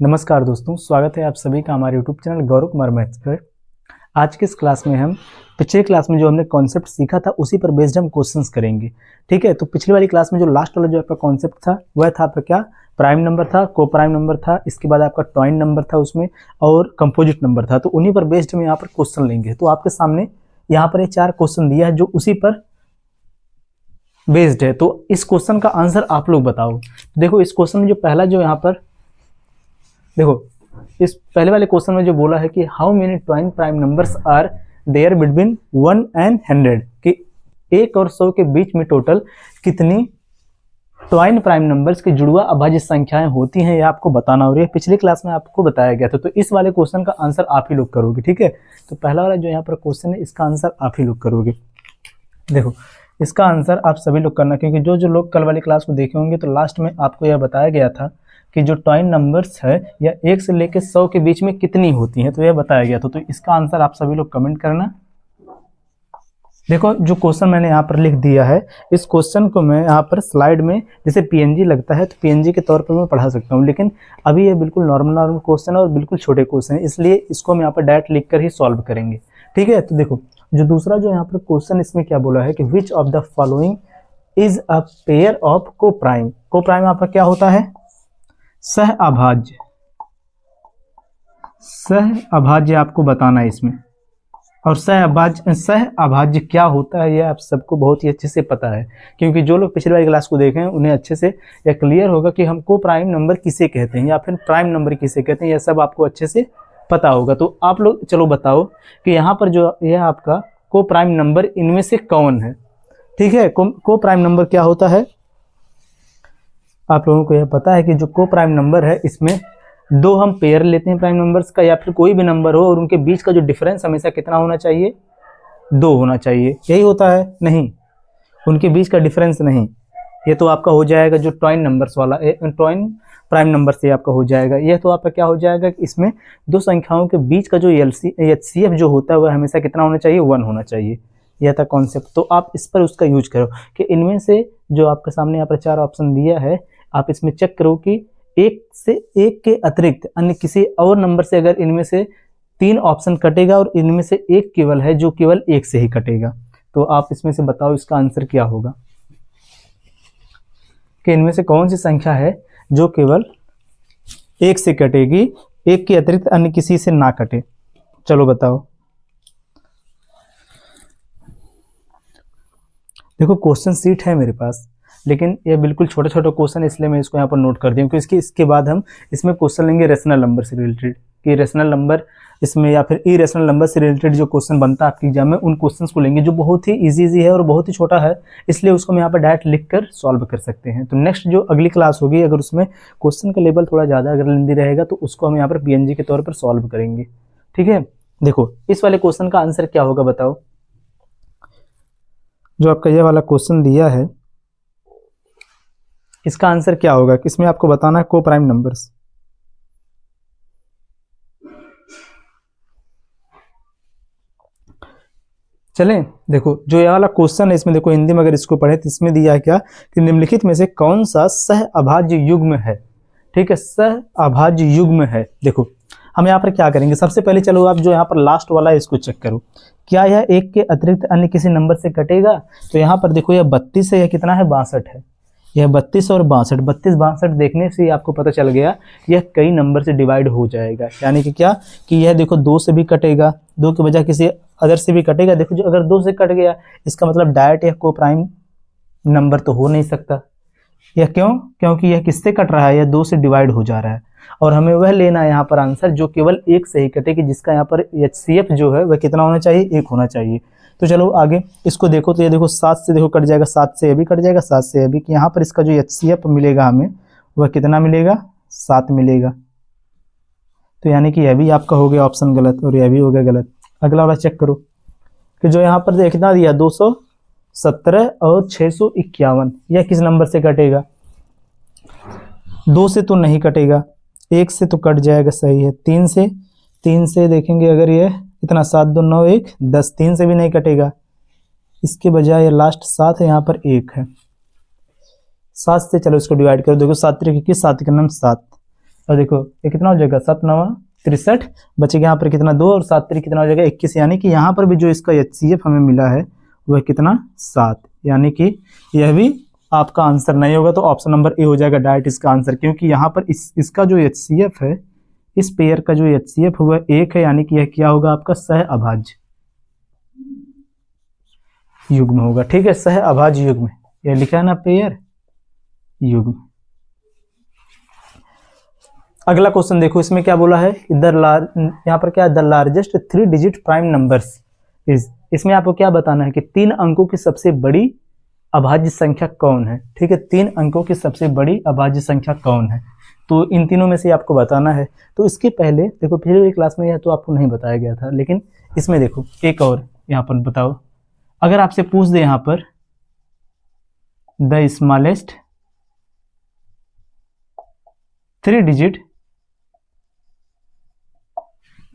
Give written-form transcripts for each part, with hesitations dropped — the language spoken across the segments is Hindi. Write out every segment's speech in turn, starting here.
नमस्कार दोस्तों, स्वागत है आप सभी का हमारे YouTube channel Gaurav Kumar maths पर। आज के इस क्लास में हम पिछले क्लास में जो हमने कॉन्सेप्ट सीखा था उसी पर बेस्ड हम क्वेश्चंस करेंगे। ठीक है, तो पिछली वाली क्लास में जो लास्ट वाला जो आपका कॉन्सेप्ट था वह था आपका क्या, प्राइम नंबर था, को प्राइम नंबर था, इसके बाद आपका टॉइन नंबर था उसमें, और कंपोजिट नंबर था। तो उन्हीं पर बेस्ड हम यहाँ पर क्वेश्चन लेंगे। तो आपके सामने यहाँ पर ये 4 क्वेश्चन दिया है जो उसी पर बेस्ड है। तो इस क्वेश्चन का आंसर आप लोग बताओ। देखो इस क्वेश्चन में जो पहला जो यहाँ पर देखो, इस पहले वाले क्वेश्चन में जो बोला है कि how many twin prime numbers are there between 1 and 100, कि 1 और 100 के बीच में टोटल कितनी टॉइन प्राइम नंबर्स की जुड़वा अभाज्य संख्याएं होती हैं, यह आपको बताना। और ये पिछली क्लास में आपको बताया गया था। तो इस वाले क्वेश्चन का आंसर आप ही लोग करोगे। ठीक है, तो पहला वाला जो यहाँ पर क्वेश्चन है इसका आंसर आप ही लोग करोगे। देखो इसका आंसर आप सभी लोग करना, क्योंकि जो लोग कल वाली क्लास को देखे होंगे तो लास्ट में आपको यह बताया गया था कि जो टॉइन नंबर्स है या 1 से लेकर 100 के बीच में कितनी होती हैं, तो यह बताया गया था। तो इसका आंसर आप सभी लोग कमेंट करना। देखो जो क्वेश्चन मैंने यहाँ पर लिख दिया है, इस क्वेश्चन को मैं यहाँ पर स्लाइड में जैसे पीएनजी लगता है तो पीएनजी के तौर पर मैं पढ़ा सकता हूँ, लेकिन अभी ये बिल्कुल नॉर्मल क्वेश्चन है और बिल्कुल छोटे क्वेश्चन है, इसलिए इसको हम यहाँ पर डायरेक्ट लिख कर ही सॉल्व करेंगे। ठीक है, तो देखो जो दूसरा जो यहाँ पर क्वेश्चन इसमें क्या बोला है कि which of the following is a pair of को प्राइम। को प्राइम आपका क्या होता है, सह अभाज्य। सह अभाज्य आपको बताना है इसमें, और सह अभाज्य क्या होता है यह आप सबको बहुत ही अच्छे से पता है, क्योंकि जो लोग पिछली वाली क्लास को देखे हैं उन्हें अच्छे से यह क्लियर होगा कि हमको प्राइम नंबर किसे कहते हैं या फिर प्राइम नंबर किसे कहते हैं, यह सब आपको अच्छे से पता होगा। तो आप लोग चलो बताओ कि यहाँ पर जो यह आपका को प्राइम नंबर इनमें से कौन है। ठीक है, को प्राइम नंबर क्या होता है आप लोगों को यह पता है कि जो को प्राइम नंबर है इसमें दो हम पेयर लेते हैं प्राइम नंबर्स का, या फिर कोई भी नंबर हो और उनके बीच का जो डिफरेंस हमेशा कितना होना चाहिए, 2 होना चाहिए। यही होता है, नहीं उनके बीच का डिफरेंस नहीं। ये तो आपका हो जाएगा जो टॉइन नंबर्स वाला टॉइन प्राइम नंबर से आपका हो जाएगा। यह तो आपका क्या हो जाएगा कि इसमें दो संख्याओं के बीच का जो HCF जो होता है वह हमेशा कितना होना चाहिए, 1 होना चाहिए। यह था कॉन्सेप्ट। तो आप इस पर उसका यूज करो कि इनमें से जो आपके सामने यहाँ पर 4 ऑप्शन दिया है, आप इसमें चेक करो कि 1 के अतिरिक्त अन्य किसी और नंबर से अगर इनमें से 3 ऑप्शन कटेगा और इनमें से एक केवल है जो केवल 1 से ही कटेगा, तो आप इसमें से बताओ इसका आंसर क्या होगा कि इनमें से कौन सी संख्या है जो केवल 1 से कटेगी, 1 के अतिरिक्त अन्य किसी से ना कटे। चलो बताओ। देखो क्वेश्चन सीट है मेरे पास, लेकिन ये बिल्कुल छोटे छोटे क्वेश्चन, इसलिए मैं इसको यहाँ पर नोट कर दिया, क्योंकि इसके बाद हम इसमें क्वेश्चन लेंगे रेशनल नंबर से रिलेटेड, कि रेशनल नंबर इसमें या फिर इरेशनल नंबर से रिलेटेड जो क्वेश्चन बनता है आपके एग्जाम में, उन क्वेश्चंस को लेंगे जो बहुत ही इजी है और बहुत ही छोटा है, इसलिए उसको हम यहाँ पर डायरेक्ट लिख कर सॉल्व कर सकते हैं। तो नेक्स्ट जो अगली क्लास होगी, अगर उसमें क्वेश्चन का लेवल थोड़ा ज़्यादा अगर लेंदी रहेगा तो उसको हम यहाँ पर PNG के तौर पर सॉल्व करेंगे। ठीक है, देखो इस वाले क्वेश्चन का आंसर क्या होगा बताओ। जो आपका ये वाला क्वेश्चन दिया है इसका आंसर क्या होगा, इसमें आपको बताना है को प्राइम नंबर्स। चलें, देखो जो ये वाला क्वेश्चन है इसमें देखो हिंदी में अगर इसको पढ़े तो इसमें दिया है क्या कि निम्नलिखित में से कौन सा सह अभाज्य युग्म है। ठीक है, सह अभाज्य युग्म है। देखो हम यहाँ पर क्या करेंगे, सबसे पहले चलो आप जो यहाँ पर लास्ट वाला है इसको चेक करो, क्या यह 1 के अतिरिक्त अन्य किसी नंबर से कटेगा। तो यहाँ पर देखो यह 32 है, यह कितना है, 62 है। यह 32 और 62, 32 62 देखने से ही आपको पता चल गया यह कई नंबर से डिवाइड हो जाएगा, यानी कि क्या कि यह देखो 2 से भी कटेगा, 2 के बजाय किसी अदर से भी कटेगा। देखो जो अगर 2 से कट गया इसका मतलब डायरेक्ट यह को प्राइम नंबर तो हो नहीं सकता। यह क्यों, क्योंकि यह किससे कट रहा है, यह 2 से डिवाइड हो जा रहा है, और हमें वह लेना है यहाँ पर आंसर जो केवल 1 से ही कटेगी, जिसका यहाँ पर HCF जो है वह कितना होना चाहिए, 1 होना चाहिए। तो चलो आगे इसको देखो, तो ये देखो 7 से देखो कट जाएगा, 7 से ये भी कट जाएगा, 7 से ये भी, कि यहाँ पर इसका जो HCF मिलेगा हमें वह कितना मिलेगा, 7 मिलेगा। तो यानी कि यह भी आपका हो गया ऑप्शन गलत और यह भी हो गया गलत। अगला वाला चेक करो कि जो यहाँ पर कितना दिया 217 और 651, यह किस नंबर से कटेगा, 2 से तो नहीं कटेगा, 1 से तो कट जाएगा, सही है। 3 से देखेंगे अगर ये इतना 7 2 9 1 10, 3 से भी नहीं कटेगा, इसके बजाय लास्ट 7 है, यहाँ पर 1 है। 7 से चलो इसको डिवाइड करो, देखो 7 3 21, 7 के नाम 7, और देखो ये कितना हो जाएगा 7 9 63, बचेगा यहाँ पर कितना 2 और 7 3 कितना हो जाएगा 21, यानी कि यहाँ पर भी जो इसका HCF हमें मिला है वह कितना 7, यानी कि यह भी आपका आंसर नहीं होगा। तो ऑप्शन नंबर ए हो जाएगा डायरेक्ट इसका आंसर, क्योंकि यहाँ पर इसका जो HCF है, इस पेयर का जो HCF हुआ 1 है, यानी कि यह क्या होगा आपका सह अभाज्य युग्म होगा। ठीक है, सह अभाज्य युग्म, यह लिखा है ना पेयर युग्म। अगला क्वेश्चन देखो, इसमें क्या बोला है, यहाँ पर क्या है, the largest 3 digit prime numbers is, इसमें आपको क्या बताना है कि 3 अंकों की सबसे बड़ी अभाज्य संख्या कौन है। ठीक है, 3 अंकों की सबसे बड़ी अभाज्य संख्या कौन है, तो इन तीनों में से आपको बताना है। तो इसके पहले देखो पिछली क्लास में यह तो आपको नहीं बताया गया था, लेकिन इसमें देखो एक और यहाँ पर बताओ, अगर आपसे पूछ दे यहाँ पर the smallest 3 digit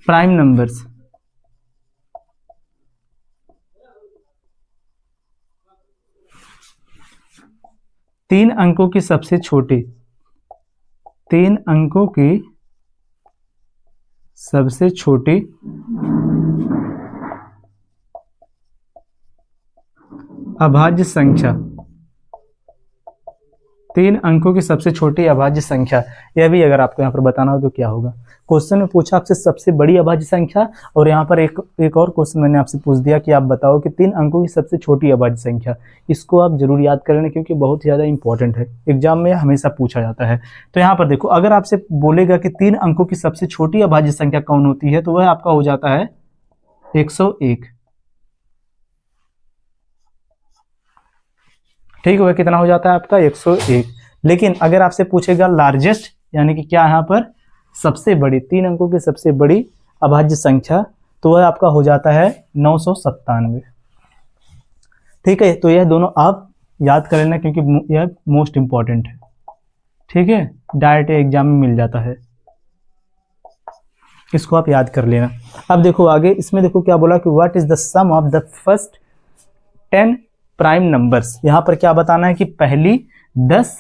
prime numbers, तीन अंकों की सबसे छोटी, 3 अंकों की सबसे छोटी अभाज्य संख्या, 3 अंकों की सबसे छोटी अभाज्य संख्या, यह भी अगर आपको यहाँ पर बताना हो तो क्या होगा। क्वेश्चन में पूछा आपसे सबसे बड़ी अभाज्य संख्या, और यहाँ पर एक और क्वेश्चन मैंने आपसे पूछ दिया कि आप बताओ कि 3 अंकों की सबसे छोटी अभाज्य संख्या। इसको आप जरूर याद कर लेना, क्योंकि बहुत ज़्यादा इंपॉर्टेंट है, एग्जाम में हमेशा पूछा जाता है। तो यहाँ पर देखो, अगर आपसे बोलेगा कि 3 अंकों की सबसे छोटी अभाज्य संख्या कौन होती है, तो वह आपका हो जाता है 101। ठीक है, वह कितना हो जाता है आपका 101। लेकिन अगर आपसे पूछेगा लार्जेस्ट, यानी कि क्या यहाँ पर सबसे बड़ी, 3 अंकों की सबसे बड़ी अभाज्य संख्या, तो वह आपका हो जाता है 997। ठीक है, तो यह दोनों आप याद कर लेना, क्योंकि यह मोस्ट इंपॉर्टेंट है। ठीक है, डायरेक्ट एग्जाम में मिल जाता है, इसको आप याद कर लेना। अब देखो आगे, इसमें देखो क्या बोला कि what is the sum of the first 10 prime numbers. यहां पर क्या बताना है कि पहली 10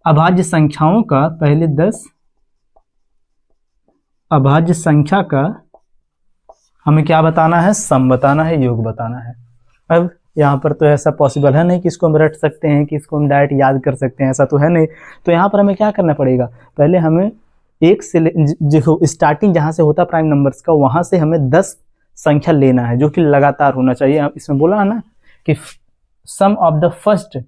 अभाज्य संख्याओं का, पहले 10 अभाज्य संख्या का हमें क्या बताना है, सम बताना है, योग बताना है। अब यहाँ पर तो ऐसा पॉसिबल है नहीं कि इसको हम रट सकते हैं, कि इसको हम डायरेक्ट याद कर सकते हैं, ऐसा तो है नहीं। तो यहाँ पर हमें क्या करना पड़ेगा, पहले हमें एक से देखो स्टार्टिंग जहाँ से होता प्राइम नंबर्स का, वहाँ से हमें 10 संख्या लेना है, जो कि लगातार होना चाहिए। इसमें बोला है ना कि सम ऑफ द फर्स्ट,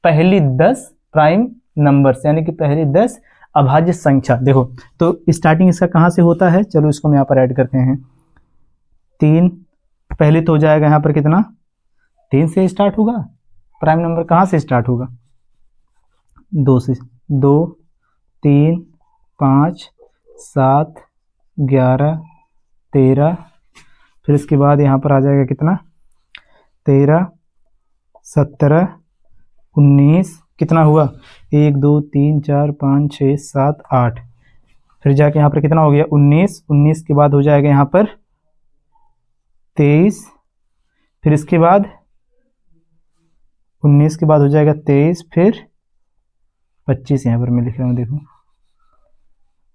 पहली 10 प्राइम नंबर्स, यानी कि पहली 10 अभाज्य संख्या। देखो तो स्टार्टिंग इसका कहाँ से होता है, चलो इसको हम यहाँ पर ऐड करते हैं। 3 पहले तो हो जाएगा यहाँ पर कितना, 3 से स्टार्ट होगा, प्राइम नंबर कहाँ से स्टार्ट होगा, 2 से, 2 3 5 7 11 13, फिर इसके बाद यहाँ पर आ जाएगा कितना 13 17 19, कितना हुआ 1 2 3 4 5 6 7 8, फिर जाके यहाँ पर कितना हो गया 19, 19 के बाद हो जाएगा यहाँ पर 23, फिर इसके बाद 19 के बाद हो जाएगा 23, फिर 25 यहाँ पर मैं लिख रहा हूँ, देखो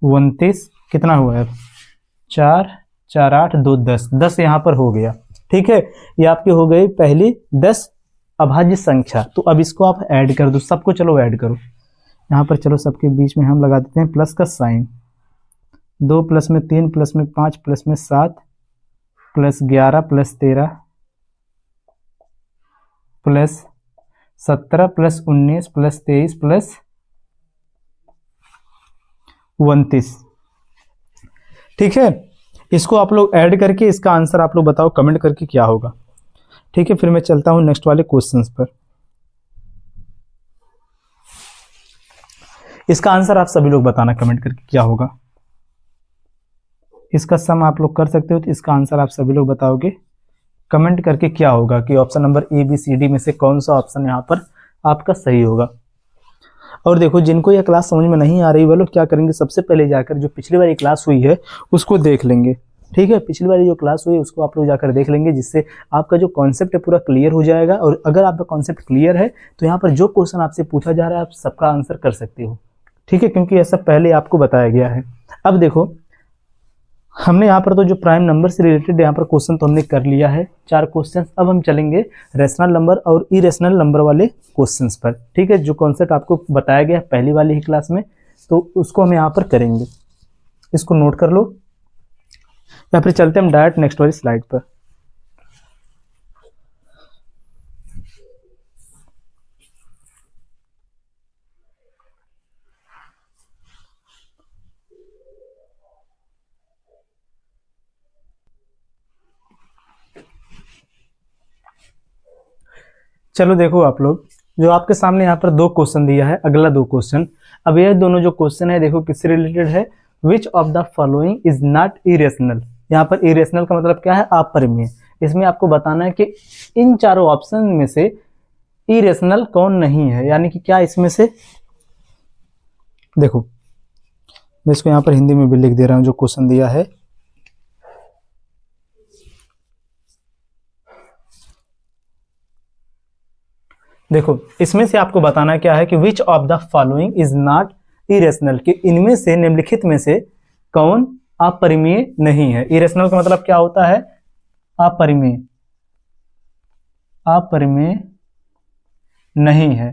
29, कितना हुआ है 4 4 8 2 10, 10 यहाँ पर हो गया। ठीक है, ये आपकी हो गई पहली 10 अभाज्य संख्या। तो अब इसको आप ऐड कर दो, सबको चलो ऐड करो यहाँ पर, चलो सबके बीच में हम लगा देते हैं प्लस का साइन, 2 प्लस में 3 प्लस में 5 प्लस में 7 plus 11 plus 13 plus 17 plus 19 plus 23 plus 29। ठीक है, इसको आप लोग ऐड करके इसका आंसर आप लोग बताओ कमेंट करके क्या होगा। ठीक है, फिर मैं चलता हूं नेक्स्ट वाले क्वेश्चंस पर। इसका आंसर आप सभी लोग बताना कमेंट करके क्या होगा। इसका सम आप लोग कर सकते हो, तो इसका आंसर आप सभी लोग बताओगे कमेंट करके क्या होगा कि option number A B C D में से कौन सा ऑप्शन यहाँ पर आपका सही होगा। और देखो जिनको यह क्लास समझ में नहीं आ रही वो लोग क्या करेंगे, सबसे पहले जाकर जो पिछली बार क्लास हुई है उसको देख लेंगे। ठीक है, पिछली बार जो क्लास हुई है उसको आप लोग जाकर देख लेंगे, जिससे आपका जो कॉन्सेप्ट है पूरा क्लियर हो जाएगा। और अगर आपका कॉन्सेप्ट क्लियर है तो यहाँ पर जो क्वेश्चन आपसे पूछा जा रहा है आप सबका आंसर कर सकते हो। ठीक है, क्योंकि ऐसा पहले आपको बताया गया है। अब देखो, हमने यहाँ पर तो जो प्राइम नंबर से रिलेटेड यहाँ पर क्वेश्चन तो हमने कर लिया है, 4 क्वेश्चन। अब हम चलेंगे रेशनल नंबर और इरेशनल नंबर वाले क्वेश्चंस पर। ठीक है, जो कॉन्सेप्ट आपको बताया गया पहली वाली ही क्लास में, तो उसको हम यहाँ पर करेंगे। इसको नोट कर लो, या फिर चलते हम डायरेक्ट नेक्स्ट वाली स्लाइड पर। चलो देखो आप लोग, जो आपके सामने यहाँ पर 2 क्वेश्चन दिया है, अगला 2 क्वेश्चन। अब ये दोनों जो क्वेश्चन है देखो किससे रिलेटेड है। विच of the following is not irrational. यहाँ पर इरेशनल का मतलब क्या है, अपरिमेय। इसमें आपको बताना है कि इन चारों ऑप्शन में से इरेशनल कौन नहीं है, यानी कि क्या इसमें से। देखो मैं इसको यहाँ पर हिंदी में भी लिख दे रहा हूँ जो क्वेश्चन दिया है। देखो इसमें से आपको बताना क्या है कि which of the following is not irrational, कि इनमें से निम्नलिखित में से कौन अपरिमेय नहीं है। इरेशनल का मतलब क्या होता है, अपरिमेय, अपरिमेय नहीं है।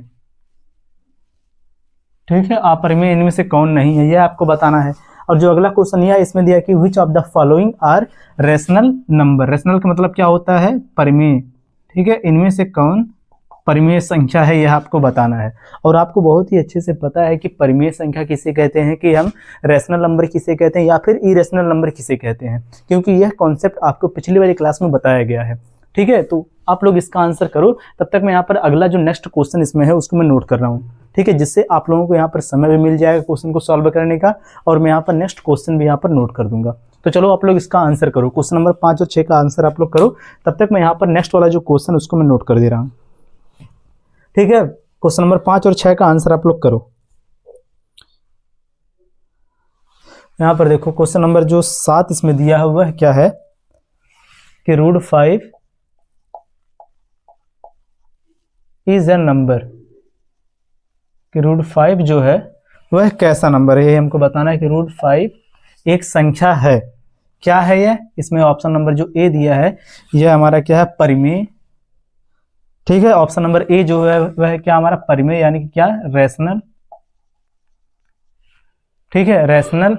ठीक है, अपरिमेय इनमें से कौन नहीं है, यह आपको बताना है। और जो अगला क्वेश्चन यह इसमें दिया कि which of the following are rational number. Rational का मतलब क्या होता है, परिमेय। ठीक है, इनमें से कौन परिमेय संख्या है, यह आपको बताना है। और आपको बहुत ही अच्छे से पता है कि परिमेय संख्या किसे कहते हैं, कि हम रेशनल नंबर किसे कहते हैं, या फिर इरेशनल नंबर किसे कहते हैं, क्योंकि यह कॉन्सेप्ट आपको पिछली वाली क्लास में बताया गया है। ठीक है, तो आप लोग इसका आंसर करो। तब तक मैं यहाँ पर अगला जो नेक्स्ट क्वेश्चन इसमें है उसको मैं नोट कर रहा हूँ। ठीक है, जिससे आप लोगों को यहाँ पर समय भी मिल जाएगा क्वेश्चन को सॉल्व करने का, और मैं यहाँ पर नेक्स्ट क्वेश्चन भी यहाँ पर नोट कर दूंगा। तो चलो आप लोग इसका आंसर करो, क्वेश्चन नंबर 5 और 6 का आंसर आप लोग करो। तब तक मैं यहाँ पर नेक्स्ट वाला जो क्वेश्चन उसको मैं नोट कर दे रहा हूँ। ठीक है, क्वेश्चन नंबर 5 और 6 का आंसर आप लोग करो। यहां पर देखो क्वेश्चन नंबर जो 7 इसमें दिया है वह क्या है कि √5 इज ए नंबर, कि √5 जो है वह कैसा नंबर है, ये हमको बताना है कि √5 एक संख्या है। क्या है यह, इसमें ऑप्शन नंबर जो ए दिया है यह हमारा क्या है, परिमेय। ठीक है, ऑप्शन नंबर ए जो है वह क्या हमारा परिमेय, यानी कि क्या, रैशनल। ठीक है, रैशनल।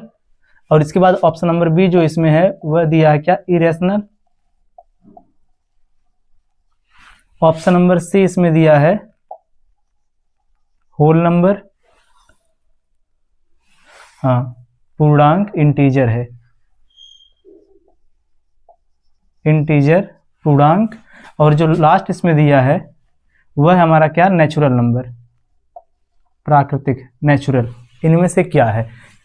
और इसके बाद ऑप्शन नंबर बी जो इसमें है वह दिया है क्या, इरेशनल। ऑप्शन नंबर सी इसमें दिया है होल नंबर, हाँ पूर्णांक, इंटीजर है, इंटीजर पूर्णांक। और जो लास्ट इसमें दिया है वह हमारा क्या, नेचुरल नंबर, प्राकृतिक, नेचुरल। इनमें से क्या है,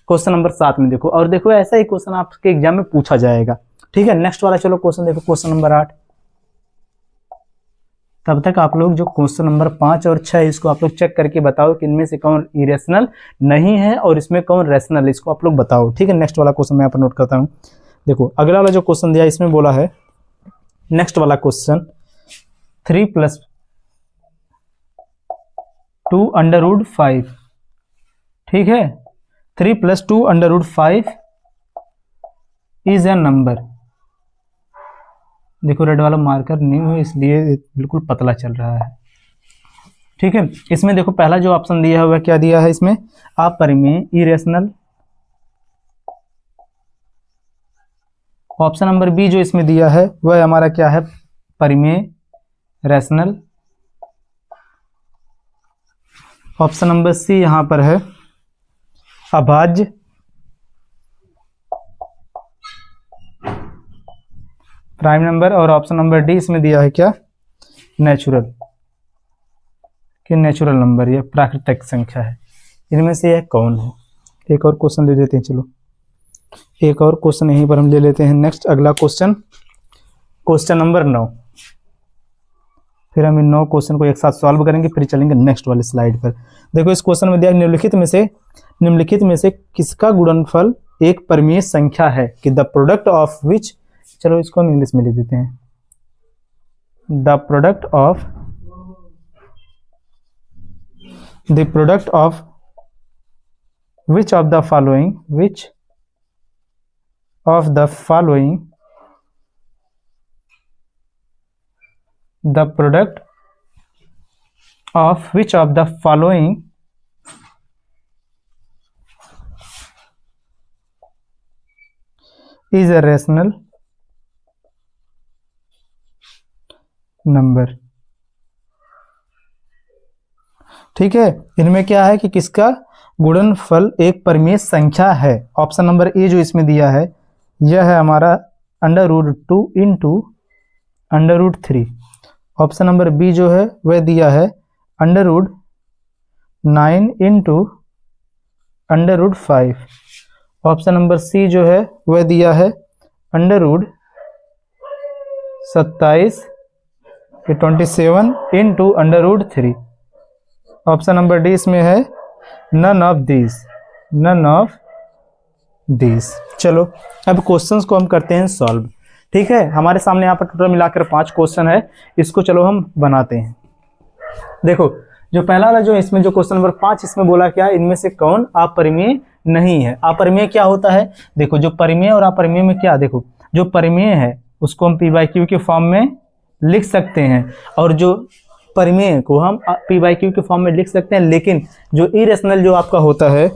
क्वेश्चन नंबर 7 में देखो। और देखो ऐसा ही क्वेश्चन आपके एग्जाम में पूछा जाएगा। ठीक है, नेक्स्ट वाला चलो क्वेश्चन देखो, क्वेश्चन नंबर 8। तब तक आप लोग जो क्वेश्चन नंबर 5 और 6 इसको आप लोग चेक करके बताओ कि इनमें से कौन इरेशनल नहीं है और इसमें कौन रैशनल, इसको आप लोग बताओ। ठीक है, नेक्स्ट वाला क्वेश्चन मैं यहाँ पर नोट करता हूँ। देखो अगला वाला जो क्वेश्चन दिया इसमें बोला है, नेक्स्ट वाला क्वेश्चन 3 + 2 √5। ठीक है, 3 + 2 √5 इज ए नंबर। देखो रेड वाला मार्कर न्यू है इसलिए बिल्कुल पतला चल रहा है। ठीक है, इसमें देखो पहला जो ऑप्शन दिया है वह क्या दिया है, इसमें अपरिमेय, इरेशनल। ऑप्शन नंबर बी जो इसमें दिया है वह हमारा क्या है, परिमेय, रैशनल। ऑप्शन नंबर सी यहां पर है अभाज्य, प्राइम नंबर। और ऑप्शन नंबर डी इसमें दिया है क्या, नेचुरल, कि नेचुरल नंबर, ये प्राकृतिक संख्या है। इनमें से यह कौन है। एक और क्वेश्चन ले लेते हैं, चलो एक और क्वेश्चन यहीं पर हम ले लेते हैं। नेक्स्ट अगला क्वेश्चन, क्वेश्चन नंबर 9। फिर हम इन 9 क्वेश्चन को एक साथ सॉल्व करेंगे, फिर चलेंगे नेक्स्ट वाले स्लाइड पर। देखो इस क्वेश्चन में दिया निम्नलिखित में से किसका गुणनफल एक परिमेय संख्या है, कि द प्रोडक्ट ऑफ विच, चलो इसको हम इंग्लिश में लिख देते हैं, the product of which of the following the product of which of the following is a rational number. ठीक है, इनमें क्या है कि किसका गुणनफल एक परिमेय संख्या है। ऑप्शन नंबर ए जो इसमें दिया है यह है हमारा √2 इंटू √3। ऑप्शन नंबर बी जो है वह दिया है √9 इंटू √5। ऑप्शन नंबर सी जो है वह दिया है √27 इंटू √3। ऑप्शन नंबर डी इसमें है नन ऑफ दिस। चलो अब क्वेश्चंस को हम करते हैं सॉल्व। ठीक है, हमारे सामने यहाँ पर टोटल मिलाकर 5 क्वेश्चन है, इसको चलो हम बनाते हैं। देखो जो पहला वाला जो इसमें जो क्वेश्चन नंबर 5 इसमें बोला क्या, इनमें से कौन अपरिमेय नहीं है। अपरिमेय क्या होता है, देखो जो परिमेय और अपरिमेय में क्या, देखो जो परिमेय है उसको हम p/q के फॉर्म में लिख सकते हैं और जो परिमेय को हम p/q के फॉर्म में लिख सकते हैं, लेकिन जो इरेशनल जो आपका होता है,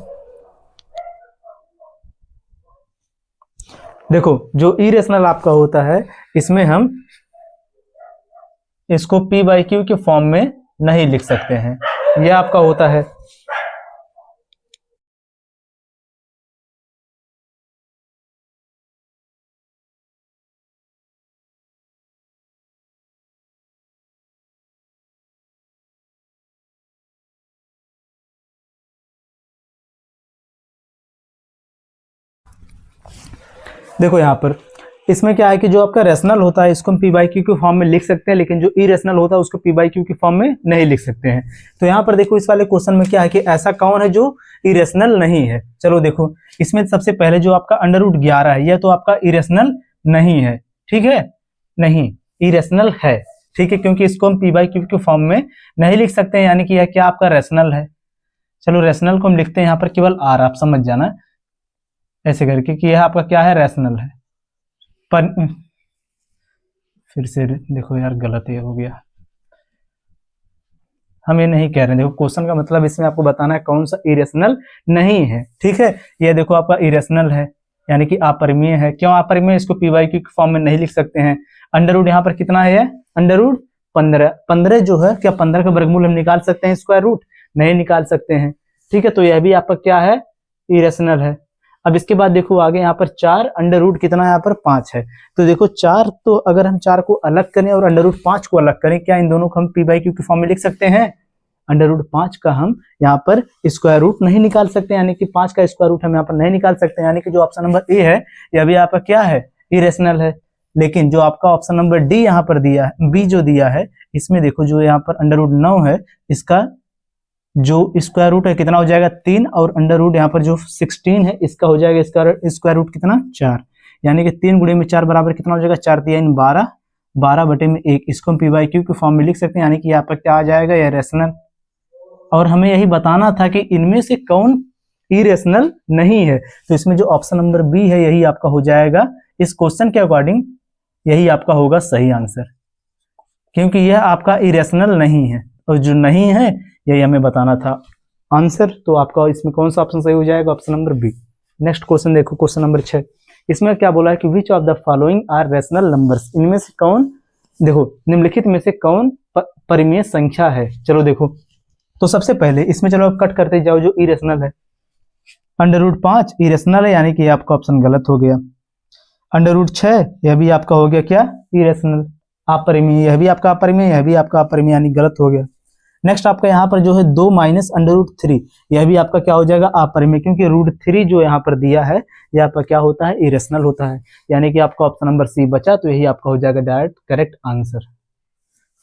देखो जो इरेशनल आपका होता है इसमें हम इसको p/q के फॉर्म में नहीं लिख सकते हैं, यह आपका होता है। देखो यहाँ पर इसमें क्या है कि जो आपका रेशनल होता है इसको हम p/q के फॉर्म में लिख सकते हैं, लेकिन जो इरेशनल होता है उसको p/q के फॉर्म में नहीं लिख सकते हैं। तो यहाँ पर देखो इस वाले क्वेश्चन में क्या है कि ऐसा कौन है जो इरेशनल नहीं है। चलो देखो इसमें सबसे पहले जो आपका √11 है यह तो आपका इरेशनल नहीं है। ठीक है, नहीं इरेशनल है। ठीक है, क्योंकि इसको हम p/q के फॉर्म में नहीं लिख सकते हैं, यानी कि यह क्या आपका रेशनल है। चलो रेशनल को हम लिखते हैं यहाँ पर केवल r, आप समझ जाना ऐसे करके कि यह आपका क्या है, रेशनल है। पर फिर से देखो यार गलत ये हो गया, हम ये नहीं कह रहे हैं। देखो क्वेश्चन का मतलब इसमें आपको बताना है कौन सा इरेशनल नहीं है। ठीक है, ये देखो आपका इरेशनल है यानी कि अपरिमेय है। क्यों अपरिमेय, इसको p/q के फॉर्म में नहीं लिख सकते हैं। अंडर यहाँ पर कितना है, √15। 15 जो है क्या 15 का वर्गमूल हम निकाल सकते हैं, स्क्वायर रूट नहीं निकाल सकते हैं। ठीक है, तो यह भी आपका क्या है, इरेशनल है। अब इसके बाद देखो आगे यहाँ पर 4 √ कितना है, यहाँ पर 5 है। तो देखो 4, तो अगर हम 4 को अलग करें और √5 को अलग करें, क्या इन दोनों को हम p/q के फॉर्म में लिख सकते हैं। √5 का हम यहाँ पर स्क्वायर रूट नहीं निकाल सकते, यानी कि 5 का स्क्वायर रूट हम यहाँ पर नहीं निकाल सकते, यानी कि जो ऑप्शन नंबर ए है यह भी आपका क्या है, इरेशनल है। लेकिन जो आपका ऑप्शन नंबर डी यहाँ पर दिया है, बी जो दिया है, इसमें देखो जो यहाँ पर √9 है, इसका जो स्क्वायर रूट है कितना हो जाएगा, 3, और √ यहाँ पर जो 16 है इसका हो जाएगा स्क्वायर रूट कितना, 4। यानी कि 3 × 4 बराबर कितना हो जाएगा, 4 × 3 = 12, 12/1। इसको हम p/q के फॉर्म में लिख सकते हैं, यानी कि यहाँ पर क्या आ जाएगा, यह रेशनल। और हमें यही बताना था कि इनमें से कौन इरेशनल नहीं है। तो इसमें जो ऑप्शन नंबर बी है यही आपका हो जाएगा, इस क्वेश्चन के अकॉर्डिंग यही आपका होगा सही आंसर, क्योंकि यह आपका इरेशनल नहीं है और जो नहीं है यही हमें बताना था आंसर। तो आपका इसमें कौन सा ऑप्शन सही हो जाएगा, option number B. Next question देखो, क्वेश्चन नंबर 6। इसमें क्या बोला है कि which of the following are rational numbers, इनमें से कौन, देखो निम्नलिखित में से कौन परिमेय संख्या है। चलो देखो, तो सबसे पहले इसमें चलो कट करते जाओ, जो इरेशनल है √5 इरेशनल है, यानी कि आपका ऑप्शन गलत हो गया। √6 यह भी आपका हो गया क्या, इरेशनल, अपरिमेय, यह भी आपका अपरिमेय, यह भी आपका अपरिमेय, यानी गलत हो गया। नेक्स्ट आपका यहाँ पर जो है 2 - √3, यह भी आपका क्या हो जाएगा, अपरिमेय, क्योंकि √3 जो यहाँ पर दिया है यह आपका क्या होता है, इरेशनल होता है। यानी कि आपका ऑप्शन नंबर सी बचा, तो यही आपका हो जाएगा डायरेक्ट करेक्ट आंसर।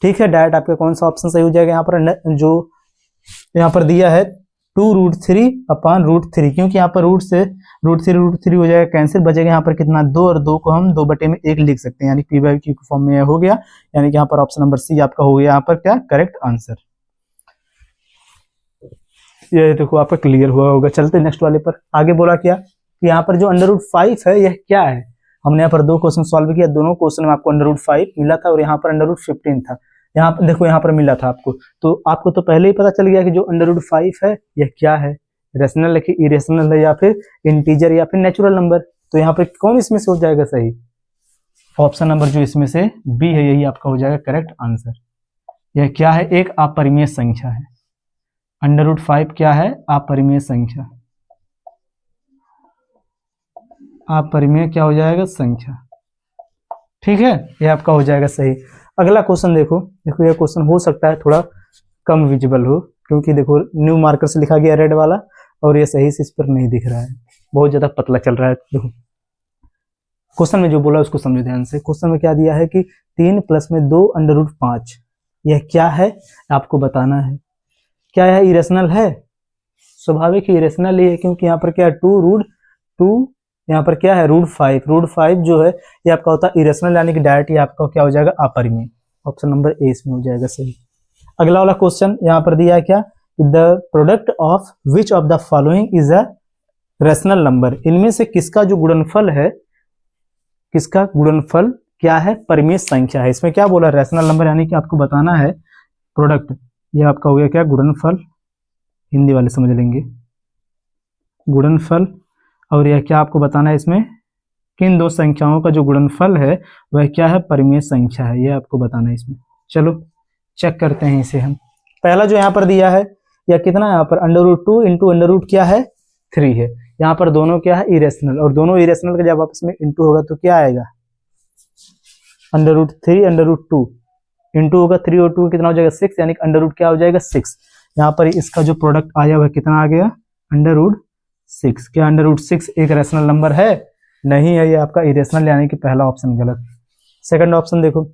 ठीक है, डायरेक्ट आपका कौन सा ऑप्शन सही हो जाएगा, यहाँ पर जो यहाँ पर दिया है 2√3/√3, क्योंकि यहाँ पर रूट से √3 हो जाएगा कैंसिल, बचेगा यहाँ पर कितना, 2, और 2 को हम 2/1 लिख सकते हैं, यानी p/q के फॉर्म में हो गया। यानी कि यहाँ पर ऑप्शन नंबर सी आपका हो गया यहाँ पर क्या करेक्ट आंसर। ये देखो आपका क्लियर हुआ होगा। चलते नेक्स्ट वाले पर। आगे बोला क्या कि यहाँ पर जो √5 है यह क्या है। हमने यहाँ पर 2 क्वेश्चन सॉल्व किया, दोनों क्वेश्चन में आपको √5 मिला था और यहाँ पर √15 था। यहाँ पर देखो, यहाँ पर मिला था आपको, तो आपको तो पहले ही पता चल गया कि जो √5 है यह क्या है, रेशनल है कि इरेशनल है, या फिर इंटीजर या फिर नेचुरल नंबर। तो यहाँ पर कौन इसमें से हो जाएगा सही? ऑप्शन नंबर जो इसमें से बी है यही आपका हो जाएगा करेक्ट आंसर। यह क्या है? एक अपरिमेय संख्या है। √5 क्या है? अपरिमेय संख्या। अपरिमेय क्या हो जाएगा? संख्या। ठीक है, यह आपका हो जाएगा सही। अगला क्वेश्चन देखो। देखो यह क्वेश्चन हो सकता है थोड़ा कम विजिबल हो, क्योंकि देखो न्यू मार्कर से लिखा गया रेड वाला, और ये सही से इस पर नहीं दिख रहा है, बहुत ज्यादा पतला चल रहा है। देखो क्वेश्चन में जो बोला उसको समझो ध्यान से। क्वेश्चन में क्या दिया है कि 3 + 2 √5, यह क्या है आपको बताना है। क्या यह इरेशनल है? स्वाभाविक ही इरेशनल ही है, क्योंकि यहाँ पर क्या है 2√2, यहाँ पर क्या है √5। √5 जो है ये आपका होता है इरेशनल, यानी कि डायरेक्ट ये आपका क्या हो जाएगा? अपरिमेय। ऑप्शन नंबर ए इसमें हो जाएगा सही। अगला वाला क्वेश्चन यहाँ पर दिया है क्या, the product of which of the following is a rational number. इनमें से किसका जो गुणनफल है, किसका गुणनफल क्या है? परिमेय संख्या है। इसमें क्या बोला? रेशनल नंबर, यानी कि आपको बताना है प्रोडक्ट। ये आपका हो गया क्या? गुणनफल। हिंदी वाले समझ लेंगे, गुणनफल। और यह क्या आपको बताना है? इसमें किन दो संख्याओं का जो गुणनफल है वह क्या है? परिमेय संख्या है। यह आपको बताना है इसमें। चलो चेक करते हैं इसे हम। पहला जो यहाँ पर दिया है यह कितना है? यहाँ पर √2 × क्या है? 3 है। यहाँ पर दोनों क्या है? इरेशनल, और दोनों इरेशनल का जब आपस में इंटू होगा तो क्या आएगा? √3 √2 इंटू होगा 3 और 2 कितना हो जाएगा? 6, यानी कि क्या हो जाएगा? 6। यहाँ पर इसका जो प्रोडक्ट आया वह कितना आ गया? √6। क्या √6 एक रेशनल नंबर है? नहीं है, ये आपका इरेशनल, यानी कि पहला ऑप्शन गलत। सेकंड ऑप्शन देखो।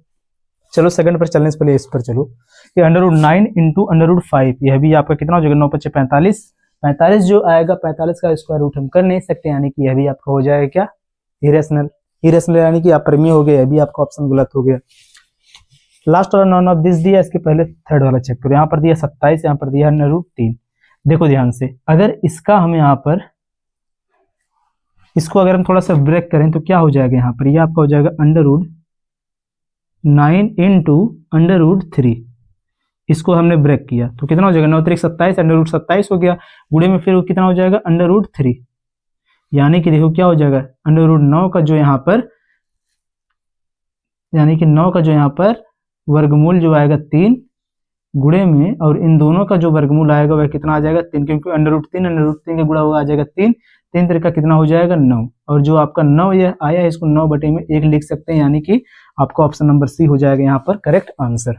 चलो सेकंड पर चलने से पहले इस पर चलो। ये √9 × √5, यह भी आपका कितना हो जाएगा? 9 × 5 = 45। 45 जो आएगा 45 का स्क्वायर रूट हम कर नहीं सकते, यानी कि यह भी आपका हो जाएगा क्या? इरेशनल। इरेशनल यानी कि अपरिमेय हो गया, यह भी आपका ऑप्शन गलत हो गया। लास्ट वाला नॉन ऑफ दिस दिया, इसके पहले थर्ड वाला चेक करो। यहाँ पर दिया 27, यहाँ पर दिया √3। देखो ध्यान से, अगर इसका हम यहाँ पर इसको अगर हम थोड़ा सा ब्रेक करें तो क्या हो जाएगा? यहाँ पर यह आपका हो जाएगा √9 × √3। इसको हमने ब्रेक किया तो कितना हो जाएगा? 9 × 3 = 27, √27 हो गया। गुणे में फिर कितना हो जाएगा? √3, यानी कि देखो क्या हो जाएगा? √9 का जो यहाँ पर, यानी कि 9 का जो यहाँ पर वर्गमूल जो आएगा 3, गुणे में, और इन दोनों का जो वर्गमूल आएगा वह कितना आ जाएगा? 3, क्योंकि √3 का गुणा हुआ आ जाएगा 3। 3 3 का कितना हो जाएगा? 9। और जो आपका 9 यह आया है इसको 9/1 लिख सकते हैं, यानी कि आपका ऑप्शन नंबर सी हो जाएगा यहाँ पर करेक्ट आंसर।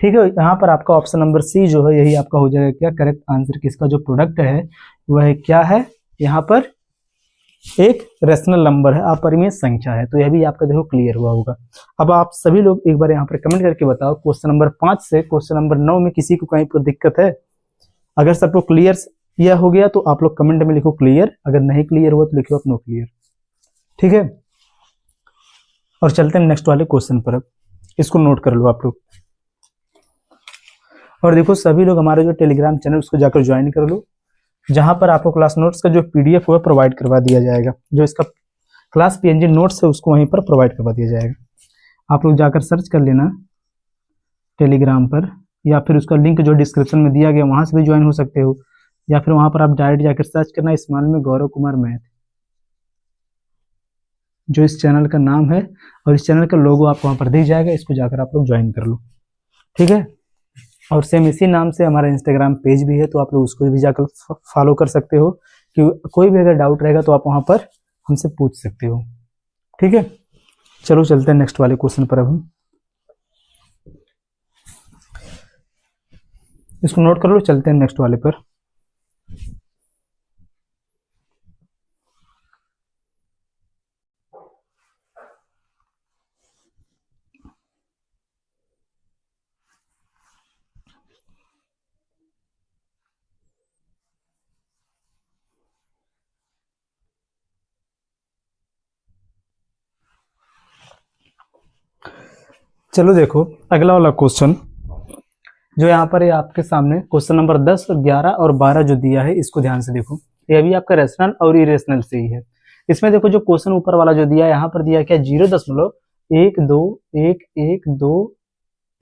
ठीक है, यहाँ पर आपका ऑप्शन नंबर सी जो है यही आपका हो जाएगा क्या? Correct answer. किसका जो प्रोडक्ट है वह क्या है? यहाँ पर एक रेशनल नंबर है, अपरिमेय संख्या है। तो यह भी आपका देखो क्लियर हुआ होगा। अब आप सभी लोग एक बार यहाँ पर कमेंट करके बताओ, क्वेश्चन नंबर 5 से क्वेश्चन नंबर 9 में किसी को कहीं पर दिक्कत है? अगर सबको क्लियर यह हो गया तो आप लोग कमेंट में लिखो क्लियर, अगर नहीं क्लियर हुआ तो लिखो आप नो क्लियर। ठीक है, और चलते हैं नेक्स्ट वाले क्वेश्चन पर। अब इसको नोट कर लो आप लोग, और देखो सभी लोग हमारे जो टेलीग्राम चैनल उसको जाकर ज्वाइन कर लो, जहां पर आपको क्लास नोट्स का जो PDF हुआ प्रोवाइड करवा दिया जाएगा। जो इसका क्लास PNG नोट्स है उसको वहीं पर प्रोवाइड करवा दिया जाएगा। आप लोग जाकर सर्च कर लेना टेलीग्राम पर, या फिर उसका लिंक जो डिस्क्रिप्शन में दिया गया वहां से भी ज्वाइन हो सकते हो, या फिर वहां पर आप डायरेक्ट जाकर सर्च करना स्मॉल में गौरव कुमार मैथ, जो इस चैनल का नाम है, और इस चैनल का लोगो आपको वहां पर दिख जाएगा। इसको जाकर आप लोग ज्वाइन कर लो। ठीक है, और सेम इसी नाम से हमारा इंस्टाग्राम पेज भी है, तो आप लोग उसको भी जाकर फॉलो कर सकते हो, कि कोई भी अगर डाउट रहेगा तो आप वहां पर हमसे पूछ सकते हो। ठीक है, चलो चलते हैं नेक्स्ट वाले क्वेश्चन पर। अब हम इसको नोट कर लो, चलते हैं नेक्स्ट वाले पर। चलो देखो अगला वाला क्वेश्चन, जो यहाँ पर ये आपके सामने क्वेश्चन नंबर 10, 11 और 12 जो दिया है, इसको ध्यान से देखो। ये अभी आपका रेशनल और इरेशनल से ही है। इसमें देखो जो क्वेश्चन ऊपर वाला जो दिया है, यहाँ पर दिया क्या 0.12112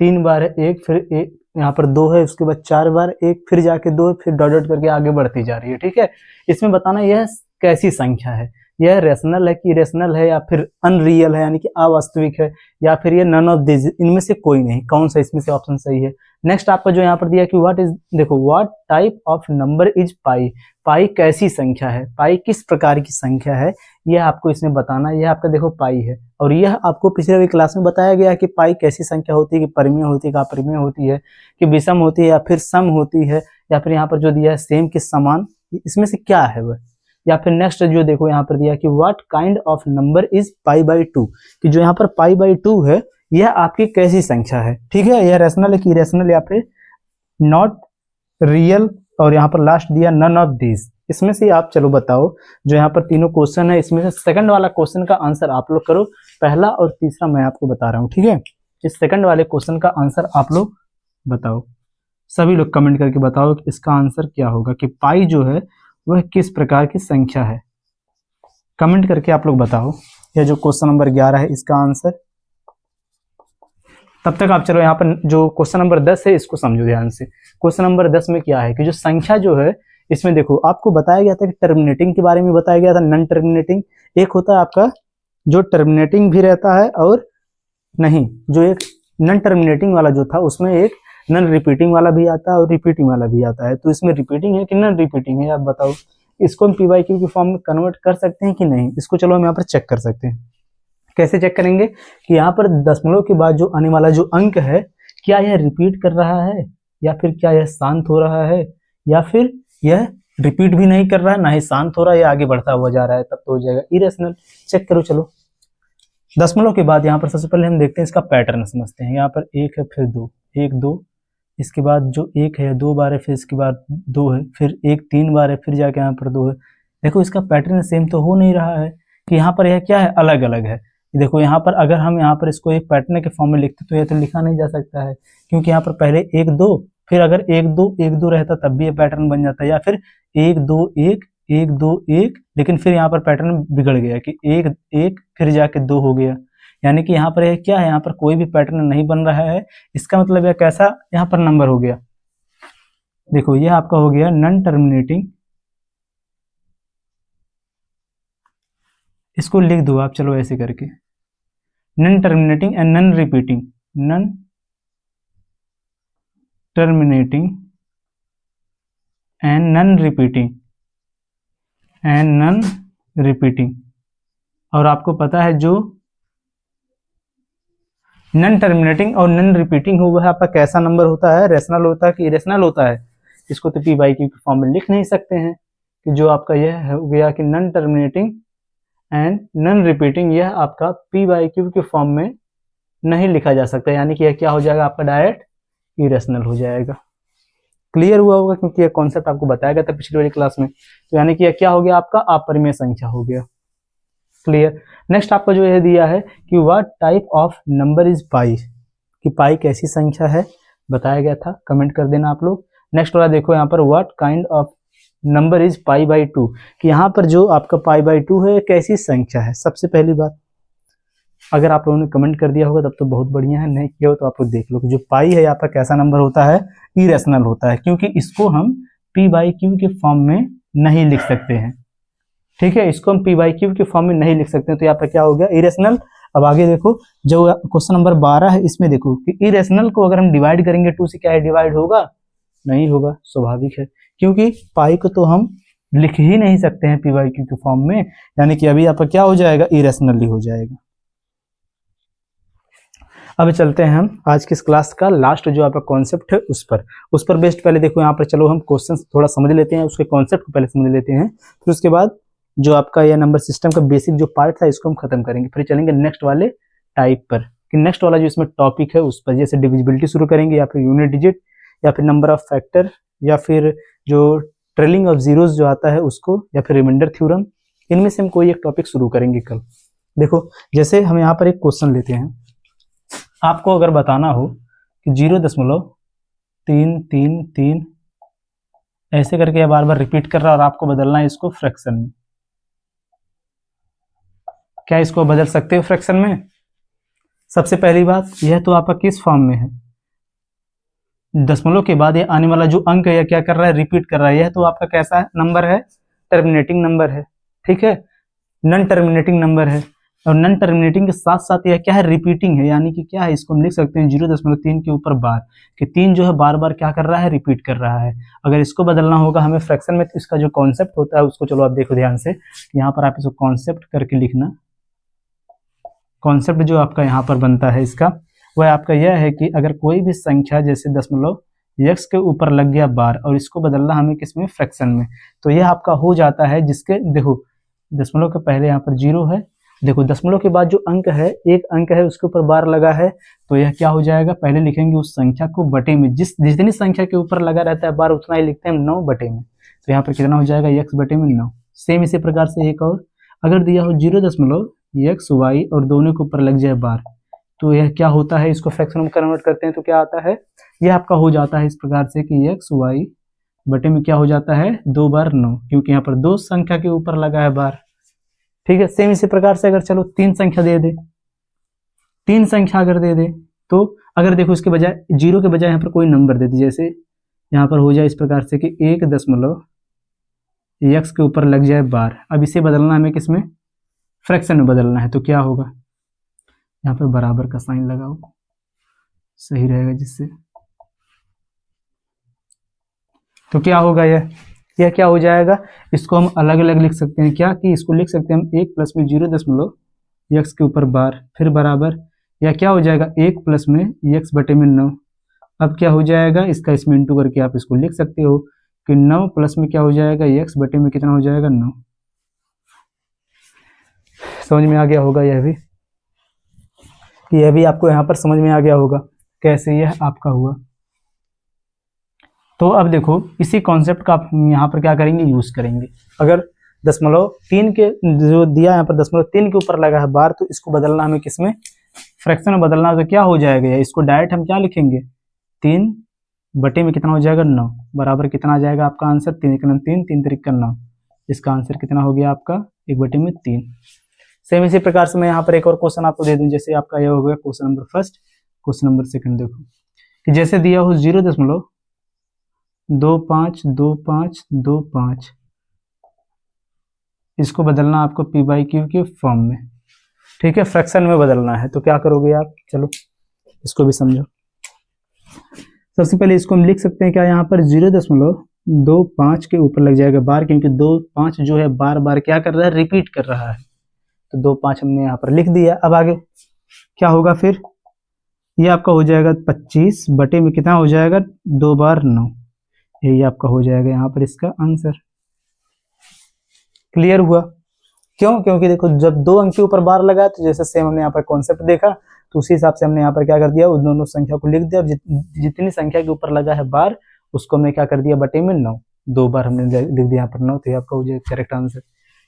3 बार है 1, फिर 1 यहाँ पर 2 है, उसके बाद 4 बार 1, फिर जाके 2, फिर डॉट डॉट करके आगे बढ़ती जा रही है। ठीक है, इसमें बताना यह कैसी संख्या है, यह रेशनल है कि इरेशनल है, या फिर अनरियल है यानी कि अवास्तविक है, या फिर ये नन ऑफ दिस, इनमें से कोई नहीं। कौन सा इसमें से ऑप्शन सही है। नेक्स्ट आपका जो यहाँ पर दिया कि व्हाट इज, देखो what type of number is pi, pi कैसी संख्या है, पाई किस प्रकार की संख्या है, यह आपको इसमें बताना है। यह आपका देखो पाई है, और यह आपको पिछले वाली क्लास में बताया गया है कि पाई कैसी संख्या होती है, कि परिमेय होती है, कि अपरिमेय होती है, कि विषम होती है, या फिर सम होती है, या फिर यहाँ पर जो दिया है सेम के समान, इसमें से क्या है वह। या फिर नेक्स्ट जो देखो यहाँ पर दिया कि what kind of number is pi by 2, कि जो यहाँ पर पाई बाई 2 है यह आपकी कैसी संख्या है। ठीक है, यह रेशनल है कि इरेशनल, या फिर नॉट रियल, और यहाँ पर लास्ट दिया नन ऑफ दिस। इसमें से आप चलो बताओ, जो यहाँ पर तीनों क्वेश्चन है इसमें से सेकंड वाला क्वेश्चन का आंसर आप लोग करो, पहला और तीसरा मैं आपको बता रहा हूँ। ठीक है, इस सेकंड वाले क्वेश्चन का आंसर आप लोग बताओ, सभी लोग कमेंट करके बताओ कि इसका आंसर क्या होगा, कि पाई जो है वह किस प्रकार की संख्या है। कमेंट करके आप लोग बताओ। यह जो क्वेश्चन नंबर 11 है इसका आंसर। तब तक आप चलो यहाँ पर जो क्वेश्चन नंबर 10 है इसको समझो ध्यान से। क्वेश्चन नंबर 10 में क्या है कि जो संख्या जो है इसमें देखो आपको बताया गया था कि टर्मिनेटिंग के बारे में बताया गया था, नॉन टर्मिनेटिंग। एक होता है आपका जो टर्मिनेटिंग भी रहता है, और नहीं, जो एक नॉन टर्मिनेटिंग वाला जो था उसमें एक नॉन रिपीटिंग वाला भी आता है और रिपीटिंग वाला भी आता है। तो इसमें रिपीटिंग है कि नॉन रिपीटिंग है, आप बताओ। इसको हम पी बाई क्यू की फॉर्म में कन्वर्ट कर सकते हैं कि नहीं, इसको चलो हम यहाँ पर चेक कर सकते हैं। कैसे चेक करेंगे कि यहाँ पर दशमलव के बाद जो आने वाला जो अंक है, क्या यह रिपीट कर रहा है, या फिर क्या यह शांत हो रहा है, या फिर यह रिपीट भी नहीं कर रहा है, ना ही शांत हो रहा है, या आगे बढ़ता हुआ जा रहा है, तब तो हो जाएगा इरेशनल। चेक करो चलो। दशमलव के बाद यहाँ पर सबसे पहले हम देखते हैं इसका पैटर्न समझते हैं। यहाँ पर 1 है, फिर 2, 1 2, इसके बाद जो 1 है 2 बार है, फिर इसके बाद 2 है, फिर 1 3 बार है, फिर जाके यहाँ पर 2 है। देखो इसका पैटर्न सेम तो हो नहीं रहा है, कि यहाँ पर यह क्या है, अलग अलग है। देखो यहाँ पर अगर हम यहाँ पर इसको एक पैटर्न के फॉर्म में लिखते तो यह तो लिखा नहीं जा सकता है, क्योंकि यहाँ पर पहले 1 2, फिर अगर 1 2 1 2 रहता तब भी ये पैटर्न बन जाता है, या फिर 1 2 1 1 2 1, लेकिन फिर यहाँ पर पैटर्न बिगड़ गया कि 1 1 फिर जाके 2 हो गया। यानी कि यहाँ पर यह क्या है, यहाँ पर कोई भी पैटर्न नहीं बन रहा है। इसका मतलब यह कैसा यहाँ पर नंबर हो गया, देखो यह आपका हो गया नॉन टर्मिनेटिंग। इसको लिख दो आप चलो ऐसे करके, non terminating and non repeating, non terminating and non repeating, and non repeating. और आपको पता है जो नॉन टर्मिनेटिंग और नॉन रिपीटिंग हो वह आपका कैसा नंबर होता है, रेशनल होता है कि इरेशनल होता है। इसको तो पी बाई क्यू के फॉर्म में लिख नहीं सकते हैं, कि जो आपका यह हो गया कि non terminating and non repeating, यह आपका पी बाई क्यू के फॉर्म में नहीं लिखा जा सकता, यानी कि यह क्या हो जाएगा आपका डायरेक्ट इरेशनल हो जाएगा। क्लियर हुआ होगा, क्योंकि यह कॉन्सेप्ट आपको बताया गया था पिछली वाली क्लास में। तो यानी कि यह क्या हो गया आपका अपरिमेय संख्या हो गया। क्लियर। नेक्स्ट आपका जो यह दिया है कि what type of number is पाई, कि पाई कैसी संख्या है, बताया गया था, कमेंट कर देना आप लोग। नेक्स्ट वाला देखो यहाँ पर what kind of number is pi by 2, कि यहाँ पर जो आपका पाई बाई 2 है कैसी संख्या है। सबसे पहली बात, अगर आप लोगों ने कमेंट कर दिया होगा तब तो बहुत बढ़िया है, नहीं किया हो तो आप लोग देख लो कि जो पाई है यहाँ पर कैसा नंबर होता है, इरेशनल होता है, क्योंकि इसको हम पी बाई क्यू के फॉर्म में नहीं लिख सकते हैं। ठीक है, इसको हम पी बाई क्यू के फॉर्म में नहीं लिख सकते हैं, तो यहाँ पर क्या हो गया इरेशनल। अब आगे देखो जो क्वेश्चन नंबर 12 है, इसमें देखो कि इरेशनल को अगर हम डिवाइड करेंगे 2 से, क्या है डिवाइड होगा, नहीं होगा, स्वाभाविक है, क्योंकि पाई को तो हम लिख ही नहीं सकते हैं पी बाई क्यू के फॉर्म में, यानी कि अभी यहाँ पर क्या हो जाएगा, इरेशनली हो जाएगा। अब चलते हैं हम आज की इस क्लास का लास्ट जो आपका कॉन्सेप्ट है उस पर बेस्ड पहले देखो यहाँ पर चलो हम क्वेश्चन थोड़ा समझ लेते हैं, उसके कॉन्सेप्ट को पहले समझ लेते हैं, फिर उसके बाद जो आपका यह नंबर सिस्टम का बेसिक जो पार्ट था इसको हम खत्म करेंगे, फिर चलेंगे नेक्स्ट वाले टाइप पर, कि नेक्स्ट वाला जो इसमें टॉपिक है उस पर, जैसे डिविजिबिलिटी शुरू करेंगे, या फिर यूनिट डिजिट, या फिर नंबर ऑफ फैक्टर, या फिर जो ट्रेलिंग ऑफ जीरोस जो आता है उसको, या फिर रिमाइंडर थ्योरम। इनमें से हम कोई एक टॉपिक शुरू करेंगे कल। देखो जैसे हम यहाँ पर एक क्वेश्चन लेते हैं, आपको अगर बताना हो कि 0.1 3 3 3 ऐसे करके यह बार बार रिपीट कर रहा है और आपको बदलना है इसको फ्रैक्शन में। क्या इसको बदल सकते हो फ्रैक्शन में? सबसे पहली बात, यह तो आपका किस फॉर्म में है? दशमलव के बाद ये आने वाला जो अंक है यह क्या कर रहा है? रिपीट कर रहा है। यह तो आपका कैसा नंबर है? टर्मिनेटिंग नंबर है, ठीक है, नॉन टर्मिनेटिंग नंबर है। और नॉन टर्मिनेटिंग के साथ साथ यह क्या है? रिपीटिंग है, यानी कि क्या है? इसको हम लिख सकते हैं 0.3 के ऊपर बार, कि 3 जो है बार बार क्या कर रहा है? रिपीट कर रहा है। अगर इसको बदलना होगा हमें फ्रैक्शन में, तो इसका जो कॉन्सेप्ट होता है उसको चलो आप देखो ध्यान से। यहाँ पर आप इसको कॉन्सेप्ट करके लिखना। कॉन्सेप्ट जो आपका यहाँ पर बनता है इसका, वह आपका यह है कि अगर कोई भी संख्या जैसे दशमलव x के ऊपर लग गया बार और इसको बदलना हमें किसमें? फ्रैक्शन में, तो यह आपका हो जाता है जिसके, देखो दशमलव के पहले यहाँ पर 0 है, देखो दशमलव के बाद जो अंक है, एक अंक है उसके ऊपर बार लगा है, तो यह क्या हो जाएगा? पहले लिखेंगे उस संख्या को बटे में, जितनी संख्या के ऊपर लगा रहता है बार उतना ही लिखते हैं 9 बटे में, तो यहाँ पर कितना हो जाएगा? x बटे में 9। सेम इसी प्रकार से एक और, अगर दिया हो 0.x y और दोनों के ऊपर लग जाए बार, तो यह क्या होता है? इसको फ्रैक्शन में कन्वर्ट करते हैं तो क्या आता है? यह आपका हो जाता है इस प्रकार से कि x y बटे में क्या हो जाता है? 2 बार 9, क्योंकि यहाँ पर 2 संख्या के ऊपर लगा है बार, ठीक है। सेम इसी प्रकार से अगर चलो 3 संख्या दे दे, 3 संख्या अगर दे दे, तो अगर देखो इसके बजाय 0 के बजाय यहाँ पर कोई नंबर दे दी, जैसे यहाँ पर हो जाए इस प्रकार से कि 1.x के ऊपर लग जाए बार। अब इसे बदलना हमें किसमें? फ्रैक्शन में बदलना है, तो क्या होगा? यहाँ पर बराबर का साइन लगाओ, सही रहेगा जिससे, तो क्या होगा? यह क्या हो जाएगा? इसको हम अलग अलग लिख सकते हैं, क्या कि इसको लिख सकते हैं हम 1 प्लस में 0.x के ऊपर बार, फिर बराबर, या क्या हो जाएगा? 1 प्लस में x बटे में 9। अब क्या हो जाएगा? इसका इसमें इंटू करके आप इसको लिख सकते हो कि 9 प्लस में क्या हो जाएगा? x बटे में कितना हो जाएगा? 9। समझ में आ गया होगा यह भी, कि यह भी आपको यहाँ पर समझ में आ गया होगा कैसे यह आपका हुआ। तो अब देखो इसी कॉन्सेप्ट का हम यहाँ पर क्या करेंगे? यूज करेंगे। अगर 0.3 के जो दिया यहाँ पर 0.3 के ऊपर लगा है बार, तो इसको बदलना हमें किसमें? फ्रैक्शन में बदलना, तो क्या हो जाएगा? इसको डायरेक्ट हम क्या लिखेंगे? 3 बटे में कितना हो जाएगा? 9 बराबर कितना आ जाएगा आपका आंसर? 3 3 3 3 9। इसका आंसर कितना हो गया आपका? 1 बटे में 3। सेम इसी प्रकार से मैं यहाँ पर एक और क्वेश्चन आपको दे दूं, जैसे आपका यह हो गया question number first. Question number second देखो कि जैसे दिया हो 0.252525, इसको बदलना आपको p/q के फॉर्म में, ठीक है, फ्रैक्शन में बदलना है, तो क्या करोगे आप? चलो इसको भी समझो। सबसे पहले इसको हम लिख सकते हैं क्या? यहाँ पर 0.25 के ऊपर लग जाएगा बार, क्योंकि 2 5 जो है बार बार क्या कर रहा है? रिपीट कर रहा है, तो 2 5 हमने यहाँ पर लिख दिया। अब आगे क्या होगा फिर? ये आपका हो जाएगा 25 बटे में कितना हो जाएगा? 2 बार 9। यही आपका हो जाएगा यहाँ पर इसका आंसर। क्लियर हुआ? क्यों? क्योंकि देखो जब 2 अंक के ऊपर बार लगा, तो जैसे सेम हमने यहाँ पर कॉन्सेप्ट देखा, तो उसी हिसाब से हमने यहाँ पर क्या कर दिया? उस दोनों संख्या को लिख दिया, और जितनी संख्या के ऊपर लगा है बार उसको हमने क्या कर दिया? बटे में 9, 2 बार हमने लिख दिया यहाँ पर 9, तो ये आपका हो जाएगा करेक्ट आंसर।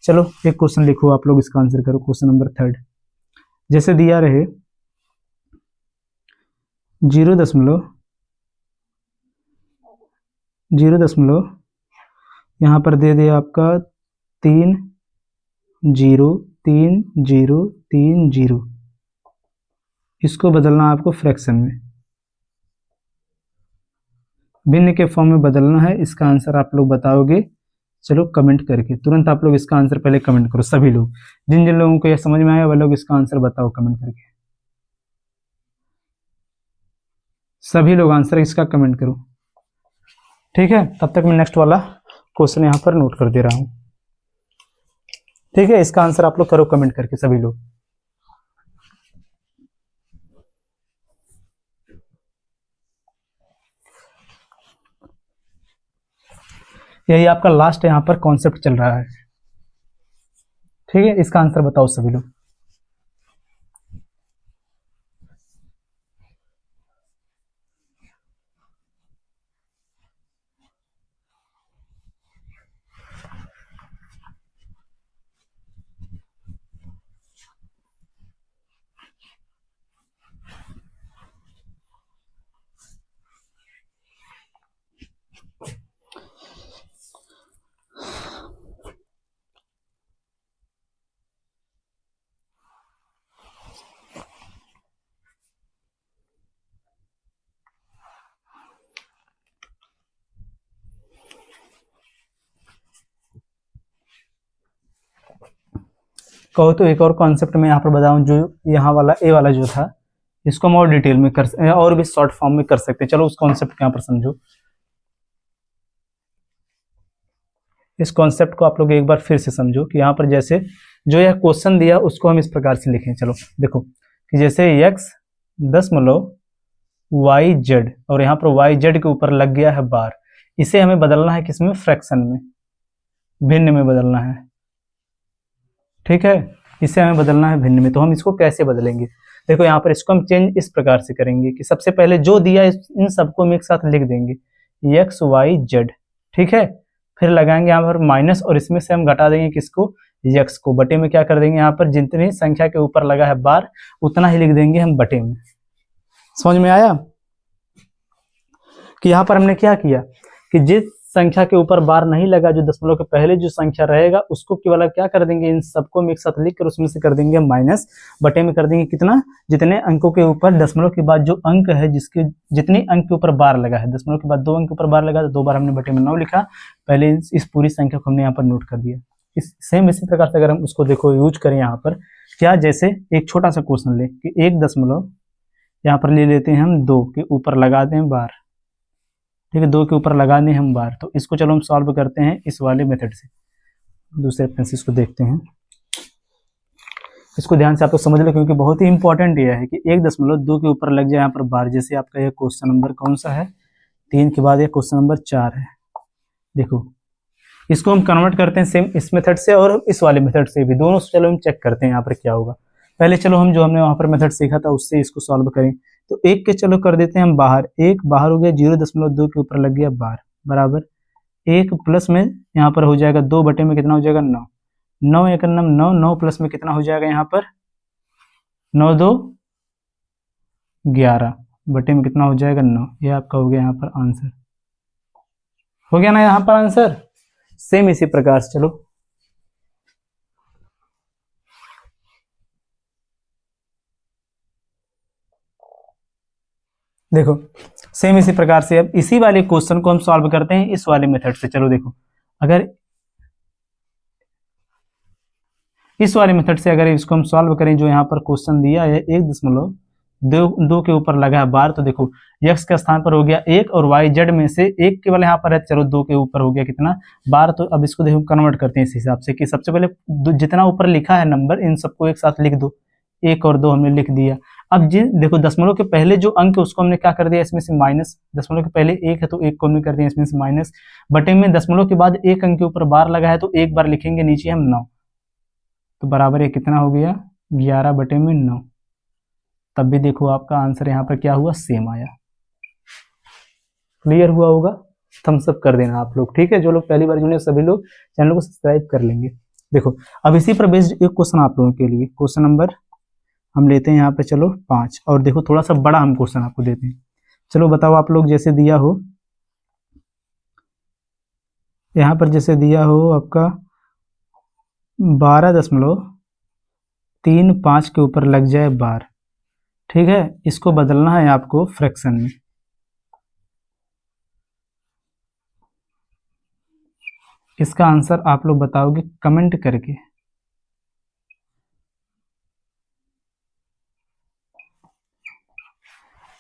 चलो एक क्वेश्चन लिखो आप लोग, इसका आंसर करो। क्वेश्चन नंबर थर्ड, जैसे दिया रहे 0 यहाँ पर दे दे आपका 3 0 3 0 3 0, इसको बदलना आपको फ्रैक्शन में, भिन्न के फॉर्म में बदलना है। इसका आंसर आप लोग बताओगे, चलो कमेंट करके तुरंत आप लोग इसका आंसर पहले कमेंट करो सभी लोग, जिन जिन लोगों को यह समझ में आया वह लोग इसका आंसर बताओ कमेंट करके, सभी लोग आंसर इसका कमेंट करो, ठीक है। तब तक मैं नेक्स्ट वाला क्वेश्चन यहाँ पर नोट कर दे रहा हूँ, ठीक है। इसका आंसर आप लोग करो कमेंट करके सभी लोग। यही आपका लास्ट यहाँ पर कॉन्सेप्ट चल रहा है, ठीक है। इसका आंसर बताओ सभी लोग। कहो तो एक और कॉन्सेप्ट मैं यहाँ पर बताऊँ, जो यहाँ वाला ए वाला जो था, इसको हम और डिटेल में कर और भी शॉर्ट फॉर्म में कर सकते हैं। चलो उस कॉन्सेप्ट को यहाँ पर समझो। इस कॉन्सेप्ट को आप लोग एक बार फिर से समझो कि यहाँ पर जैसे जो यह क्वेश्चन दिया उसको हम इस प्रकार से लिखें। चलो देखो कि जैसे x दशमलव वाई जेड, और यहाँ पर वाई जेड के ऊपर लग गया है बार, इसे हमें बदलना है किसमें, फ्रैक्शन में, भिन्न में बदलना है। ठीक है, इसे हमें बदलना है भिन्न में। तो हम इसको कैसे बदलेंगे, देखो यहाँ पर इसको हम चेंज इस प्रकार से करेंगे कि सबसे पहले जो दिया इन सबको हम एक साथ लिख देंगे एक्स वाई जेड। ठीक है, फिर लगाएंगे यहाँ पर माइनस, और इसमें से हम घटा देंगे किसको, एक्स को। बटे में क्या कर देंगे, यहाँ पर जितनी संख्या के ऊपर लगा है बार उतना ही लिख देंगे हम बटे में। समझ में आया कि यहाँ पर हमने क्या किया कि जिस संख्या के ऊपर बार नहीं लगा, जो दशमलव के पहले जो संख्या रहेगा उसको केवल क्या कर देंगे, इन सबको हम एक साथ लिख कर उसमें से कर देंगे माइनस, बटे में कर देंगे कितना, जितने अंकों के ऊपर दशमलव के बाद जो अंक है, जिसके जितने अंक के ऊपर बार लगा है, दशमलव के बाद 2 अंक के ऊपर बार लगा तो 2 बार हमने बटे में 9 लिखा, पहले इस पूरी संख्या को हमने यहाँ पर नोट कर दिया। इसी प्रकार से अगर हम उसको देखो यूज करें यहाँ पर क्या, जैसे एक छोटा सा क्वेश्चन ले कि 1 दशमलव यहाँ पर ले लेते हैं हम 2 के ऊपर लगा दें बार। ठीक है, 2 के ऊपर लगा दें हम बार। तो इसको चलो हम सॉल्व करते हैं इस वाले मेथड से, दूसरे पेन से इसको देखते हैं। इसको ध्यान से आप लोग समझ लो क्योंकि बहुत ही इंपॉर्टेंट ये है कि 1.2 के ऊपर लग जाए यहाँ पर बार। जैसे आपका ये क्वेश्चन नंबर कौन सा है, 3 के बाद ये क्वेश्चन नंबर 4 है। देखो इसको हम कन्वर्ट करते हैं सेम इस मेथड से और इस वाले मेथड से भी, दोनों से चलो हम चेक करते हैं यहाँ पर क्या होगा। पहले चलो हम जो हमने वहाँ पर मेथड सीखा था उससे इसको सॉल्व करें। तो 1 के चलो कर देते हैं हम बाहर, 1 बाहर हो गया, 0.2 के ऊपर लग गया बार, बराबर 1 प्लस में यहाँ पर हो जाएगा 2 बटे में कितना हो जाएगा 9, 9 1 9, 9 प्लस में कितना हो जाएगा यहाँ पर 9 2 11 बटे में कितना हो जाएगा 9। ये आपका हो गया यहाँ पर आंसर, हो गया ना यहाँ पर आंसर। सेम इसी प्रकार से चलो देखो सेम इसी प्रकार से अब इसी वाले क्वेश्चन को हम सॉल्व करते हैं इस वाले मेथड से। चलो देखो अगर इस वाले मेथड से अगर इसको हम सॉल्व करें, जो यहाँ पर क्वेश्चन दिया है 1.2 के ऊपर लगा है बार, तो देखो x के स्थान पर हो गया 1 और y z में से 1 केवल यहाँ पर है, चलो 2 के ऊपर हो गया कितना बार। तो अब इसको देखो कन्वर्ट करते हैं इस हिसाब से कि सबसे पहले जितना ऊपर लिखा है नंबर इन सबको एक साथ लिख दो, 1 और 2 हमने लिख दिया। अब देखो दशमलव के पहले जो अंक है उसको हमने क्या कर दिया, इसमें से माइनस, दशमलव के पहले 1 है तो 1 को हमने कर दिया इसमें से माइनस, बटे में दशमलव के बाद 1 अंक के ऊपर बार लगा है तो 1 बार लिखेंगे नीचे हम 9, तो बराबर ये कितना हो गया 11 बटे में 9। तब भी देखो आपका आंसर यहाँ पर क्या हुआ, सेम आया। क्लियर हुआ होगा, थम्स अप कर देना आप लोग। ठीक है, जो लोग पहली बार जुड़े सभी लोग चैनल को सब्सक्राइब कर लेंगे। देखो अब इसी पर बेस्ड एक क्वेश्चन आप लोगों के लिए, क्वेश्चन नंबर हम लेते हैं यहाँ पे चलो 5, और देखो थोड़ा सा बड़ा हम क्वेश्चन आपको देते हैं। चलो बताओ आप लोग, जैसे दिया हो यहाँ पर, जैसे दिया हो आपका 12.35 के ऊपर लग जाए बार। ठीक है, इसको बदलना है आपको फ्रैक्शन में। इसका आंसर आप लोग बताओगे कमेंट करके।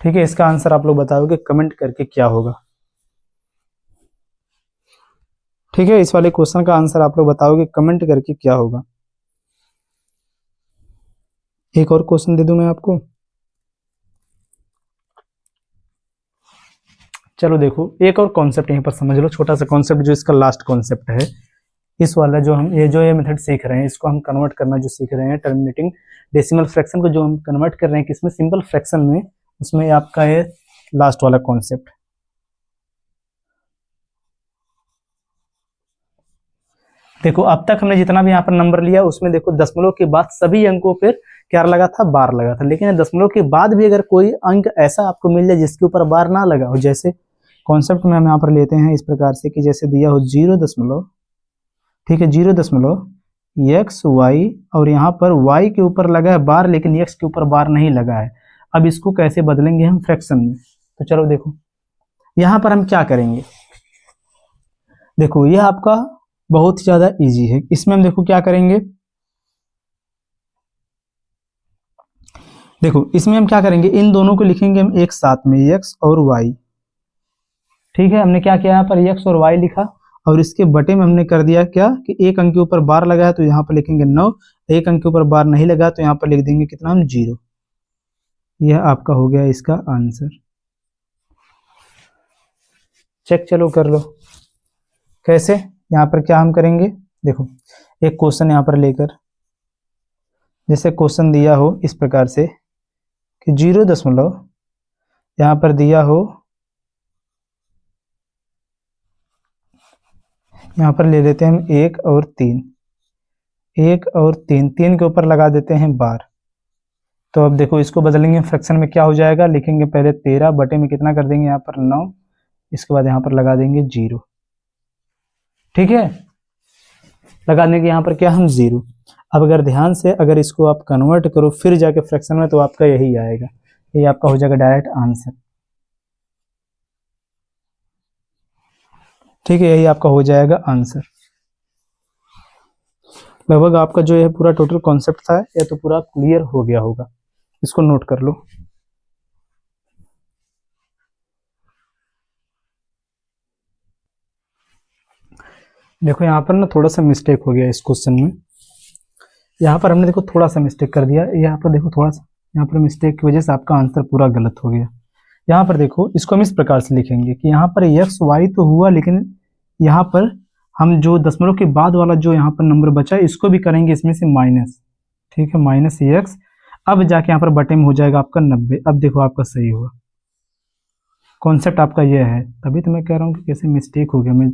ठीक है, इसका आंसर आप लोग बताओगे कमेंट करके क्या होगा। ठीक है, इस वाले क्वेश्चन का आंसर आप लोग बताओगे कमेंट करके क्या होगा। एक और क्वेश्चन दे दूं मैं आपको। चलो देखो एक और कॉन्सेप्ट यहीं पर समझ लो, छोटा सा कॉन्सेप्ट जो इसका लास्ट कॉन्सेप्ट है। इस वाला जो हम ये मेथड सीख रहे हैं, इसको हम कन्वर्ट करना जो सीख रहे हैं, टर्मिनेटिंग डेसिमल फ्रैक्शन को जो हम कन्वर्ट कर रहे हैं किसमें, सिंपल फ्रैक्शन में, उसमें आपका है लास्ट वाला कॉन्सेप्ट। देखो अब तक हमने जितना भी यहाँ पर नंबर लिया उसमें देखो दशमलव के बाद सभी अंकों पर क्या लगा था, बार लगा था। लेकिन दशमलव के बाद भी अगर कोई अंक ऐसा आपको मिल जाए जिसके ऊपर बार ना लगा हो, जैसे कॉन्सेप्ट में हम यहाँ पर लेते हैं इस प्रकार से कि जैसे दिया हो 0. ठीक है, 0.x y, और यहाँ पर y के ऊपर लगा है बार लेकिन x के ऊपर बार नहीं लगा है। अब इसको कैसे बदलेंगे हम फ्रैक्शन में, तो चलो देखो यहाँ पर हम क्या करेंगे। देखो यह आपका बहुत ही ज्यादा इजी है। इसमें हम देखो क्या करेंगे, देखो इसमें हम क्या करेंगे, इन दोनों को लिखेंगे हम एक साथ में, x और y। ठीक है, हमने क्या किया यहाँ पर x और y लिखा, और इसके बटे में हमने कर दिया क्या कि एक अंक के ऊपर बार लगा है तो यहाँ पर लिखेंगे 9, एक अंक के ऊपर बार नहीं लगा तो यहाँ पर लिख देंगे कितना हम 0। यह आपका हो गया इसका आंसर। चेक चलो कर लो कैसे। यहाँ पर क्या हम करेंगे, देखो एक क्वेश्चन यहाँ पर लेकर, जैसे क्वेश्चन दिया हो इस प्रकार से कि 0 यहाँ पर दिया हो, यहाँ पर ले लेते हैं हम 1 और 3, 1 और 3, 3 के ऊपर लगा देते हैं बार। तो अब देखो इसको बदलेंगे फ्रैक्शन में, क्या हो जाएगा, लिखेंगे पहले 13 बटे में कितना कर देंगे यहाँ पर 9, इसके बाद यहाँ पर लगा देंगे 0। ठीक है, लगा देंगे यहाँ पर क्या हम 0। अब अगर ध्यान से अगर इसको आप कन्वर्ट करो फिर जाके फ्रैक्शन में, तो आपका यही आएगा, ये आपका हो जाएगा डायरेक्ट आंसर। ठीक है, यही आपका हो जाएगा आंसर। लगभग आपका जो है पूरा टोटल कॉन्सेप्ट था यह तो पूरा क्लियर हो गया होगा, इसको नोट कर लो। देखो यहाँ पर ना थोड़ा सा मिस्टेक हो गया इस क्वेश्चन में, यहाँ पर हमने देखो थोड़ा सा मिस्टेक कर दिया, यहाँ पर देखो थोड़ा सा यहाँ पर मिस्टेक की वजह से आपका आंसर पूरा गलत हो गया। यहाँ पर देखो इसको हम इस प्रकार से लिखेंगे कि यहाँ पर x y तो हुआ, लेकिन यहाँ पर हम जो दशमलव के बाद वाला जो यहाँ पर नंबर बचा है इसको भी करेंगे इसमें से माइनस। ठीक है, माइनस x, अब जाके यहाँ पर बटे में हो जाएगा आपका 90। अब देखो आपका सही हुआ, कॉन्सेप्ट आपका यह है, तभी तो मैं कह रहा हूँ कि कैसे मिस्टेक हो गया। मैं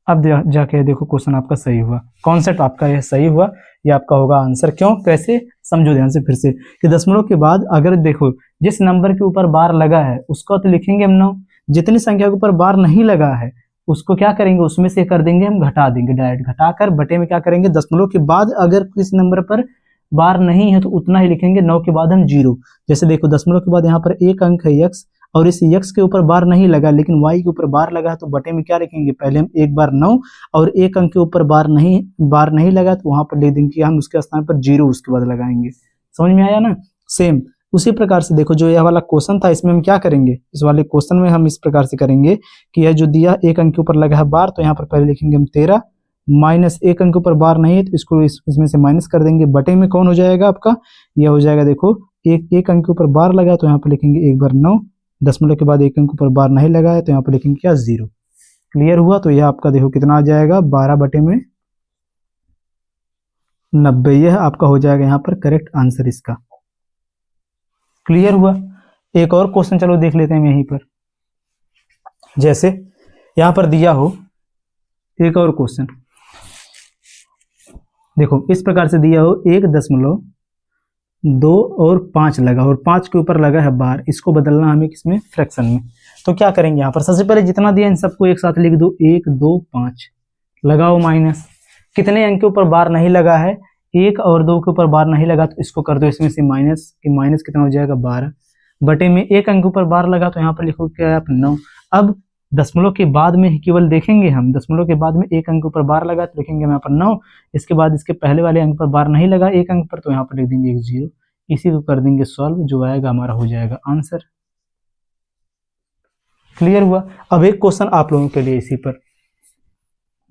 अब जाके देखो क्वेश्चन आपका सही हुआ, कॉन्सेप्ट आपका यह सही हुआ, ये आपका होगा आंसर। क्यों, कैसे, समझो ध्यान से फिर से कि दशमलव के बाद अगर देखो जिस नंबर के ऊपर बार लगा है उसको तो लिखेंगे हम 9, जितनी संख्या के ऊपर बार नहीं लगा है उसको क्या करेंगे, उसमें से कर देंगे हम घटा देंगे, डायरेक्ट घटाकर बटे में क्या करेंगे, दशमलव के बाद अगर किस नंबर पर बार नहीं है तो उतना ही लिखेंगे, 9 के बाद हम 0। जैसे देखो दशमलव के बाद यहाँ पर एक अंक है x, और इस x के ऊपर बार नहीं लगा लेकिन y के ऊपर बार लगा है, तो बटे में क्या लिखेंगे, पहले हम एक बार 9 और एक अंक के ऊपर बार नहीं लगा तो वहां पर लिख देंगे हम उसके स्थान पर 0 उसके बाद लगाएंगे। समझ में आया ना। सेम उसी प्रकार से देखो जो यह वाला क्वेश्चन था इसमें हम क्या करेंगे, इस वाले क्वेश्चन में हम इस प्रकार से करेंगे कि यह जो दिया एक अंक के ऊपर लगा है बार, तो यहाँ पर पहले लिखेंगे हम 13 माइनस एक अंक के ऊपर बार नहीं है तो इसको इसमें से माइनस कर देंगे, बटे में कौन हो जाएगा आपका, यह हो जाएगा देखो एक अंक के ऊपर बार लगा तो यहाँ पर लिखेंगे एक बार 9, दशमलव के बाद एक अंक ऊपर बार नहीं लगा है तो यहाँ पर लिखेंगे क्या 0। क्लियर हुआ, तो यह आपका देखो कितना आ जाएगा 12 बटे में 90, यह आपका हो जाएगा यहाँ पर करेक्ट आंसर इसका। क्लियर हुआ। एक और क्वेश्चन चलो देख लेते हैं यहीं पर, जैसे यहाँ पर दिया हो एक और क्वेश्चन, देखो इस प्रकार से दिया हो 1.2 और 5 लगा और 5 के ऊपर लगा है बार, इसको बदलना हमें किसमें, फ्रैक्शन में। तो क्या करेंगे यहाँ पर, सबसे पहले जितना दिया इन सबको एक साथ लिख दो, 1 2 5 लगाओ माइनस, कितने अंक के ऊपर बार नहीं लगा है, 1 और 2 के ऊपर बार नहीं लगा तो इसको कर दो इसमें से माइनस, कि माइनस कितना हो जाएगा 12 बटे में एक अंक के ऊपर बार लगा तो यहाँ पर लिखो क्या है आप 9। अब दशमलव के बाद में केवल देखेंगे हम, दशमलव के बाद में एक अंक ऊपर बार लगा तो लिखेंगे हम यहाँ पर 9, इसके बाद इसके पहले वाले अंक पर बार नहीं लगा एक अंक पर तो यहाँ पर लिख देंगे एक 0, इसी को कर देंगे सॉल्व, जो आएगा हमारा हो जाएगा आंसर। क्लियर हुआ। अब एक क्वेश्चन आप लोगों के लिए इसी पर,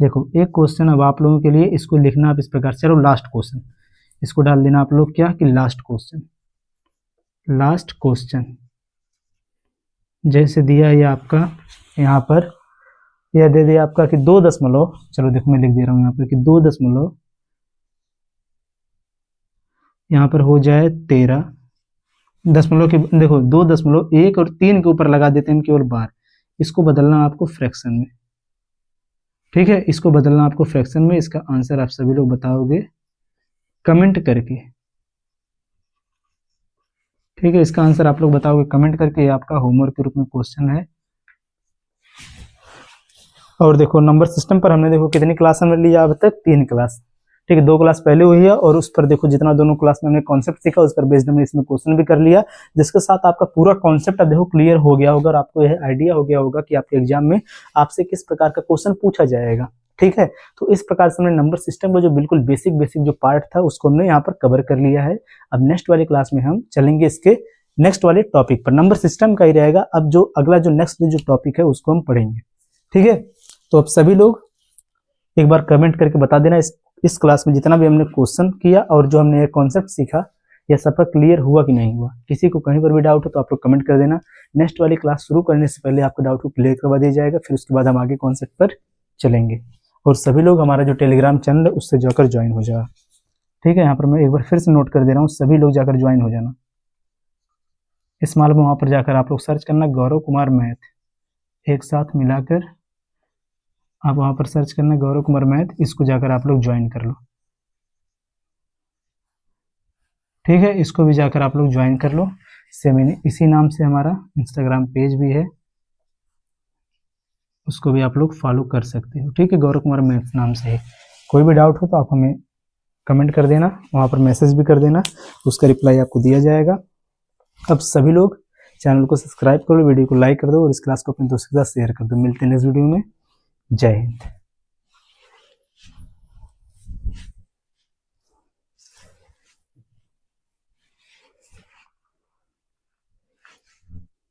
देखो एक क्वेश्चन अब आप लोगों के लिए, इसको लिखना आप इस प्रकार, चलो लास्ट क्वेश्चन इसको डाल देना आप लोग क्या कि लास्ट क्वेश्चन जैसे दिया है आपका यहाँ पर, यह दे दिया आपका कि 2 दशमलव, चलो देखो मैं लिख दे रहा हूँ यहाँ पर कि 2 दशमलव यहाँ पर हो जाए 13 दशमलव की, देखो 2.1 और 3 के ऊपर लगा देते हैं केवल बार, इसको बदलना आपको फ्रैक्शन में। ठीक है, इसको बदलना आपको फ्रैक्शन में, इसका आंसर आप सभी लोग बताओगे कमेंट करके। ठीक है, इसका आंसर आप लोग बताओगे कमेंट करके, ये आपका होमवर्क के रूप में क्वेश्चन है। और देखो नंबर सिस्टम पर हमने देखो कितनी क्लास हमने लिया अब तक, 3 क्लास। ठीक है, 2 क्लास पहले हुई है और उस पर देखो जितना दोनों क्लास में हमने कॉन्सेप्ट सीखा उस पर बेस्ड हमने इसमें क्वेश्चन भी कर लिया, जिसके साथ आपका पूरा कॉन्सेप्ट अब देखो क्लियर हो गया होगा और आपको यह आइडिया हो गया होगा कि आपके एग्जाम में आपसे किस प्रकार का क्वेश्चन पूछा जाएगा। ठीक है। तो इस प्रकार से हमने नंबर सिस्टम का जो बिल्कुल बेसिक बेसिक जो पार्ट था उसको हमने यहाँ पर कवर कर लिया है। अब नेक्स्ट वाली क्लास में हम चलेंगे इसके नेक्स्ट वाले टॉपिक पर, नंबर सिस्टम का ही रहेगा। अब जो अगला जो नेक्स्ट जो टॉपिक है उसको हम पढ़ेंगे, ठीक है। तो अब सभी लोग एक बार कमेंट करके बता देना इस क्लास में जितना भी हमने क्वेश्चन किया और जो हमने कॉन्सेप्ट सीखा यह सबका क्लियर हुआ कि नहीं हुआ। किसी को कहीं पर भी डाउट हो तो आप लोग कमेंट कर देना। नेक्स्ट वाली क्लास शुरू करने से पहले आपका डाउट को क्लियर करवा दिया जाएगा, फिर उसके बाद हम आगे कॉन्सेप्ट पर चलेंगे। और सभी लोग हमारा जो टेलीग्राम चैनल है उससे जाकर ज्वाइन हो जाए, ठीक है। यहाँ पर मैं एक बार फिर से नोट कर दे रहा हूँ, सभी लोग जाकर ज्वाइन हो जाना। इस मालूम वहाँ पर जाकर आप लोग सर्च करना गौरव कुमार मैथ, एक साथ मिलाकर आप वहाँ पर सर्च करना गौरव कुमार मैथ, इसको जाकर आप लोग ज्वाइन कर लो, ठीक है। इसको भी जाकर आप लोग ज्वाइन कर लो। सेम इसी नाम से हमारा इंस्टाग्राम पेज भी है, उसको भी आप लोग फॉलो कर सकते हो, ठीक है। गौरव कुमार मैथ नाम से है। कोई भी डाउट हो तो आप हमें कमेंट कर देना, वहाँ पर मैसेज भी कर देना, उसका रिप्लाई आपको दिया जाएगा। अब सभी लोग चैनल को सब्सक्राइब करो, वीडियो को लाइक कर दो और इस क्लास को अपने दोस्तों के साथ शेयर कर दो। मिलते हैं नेक्स्ट वीडियो में। जय हिंद।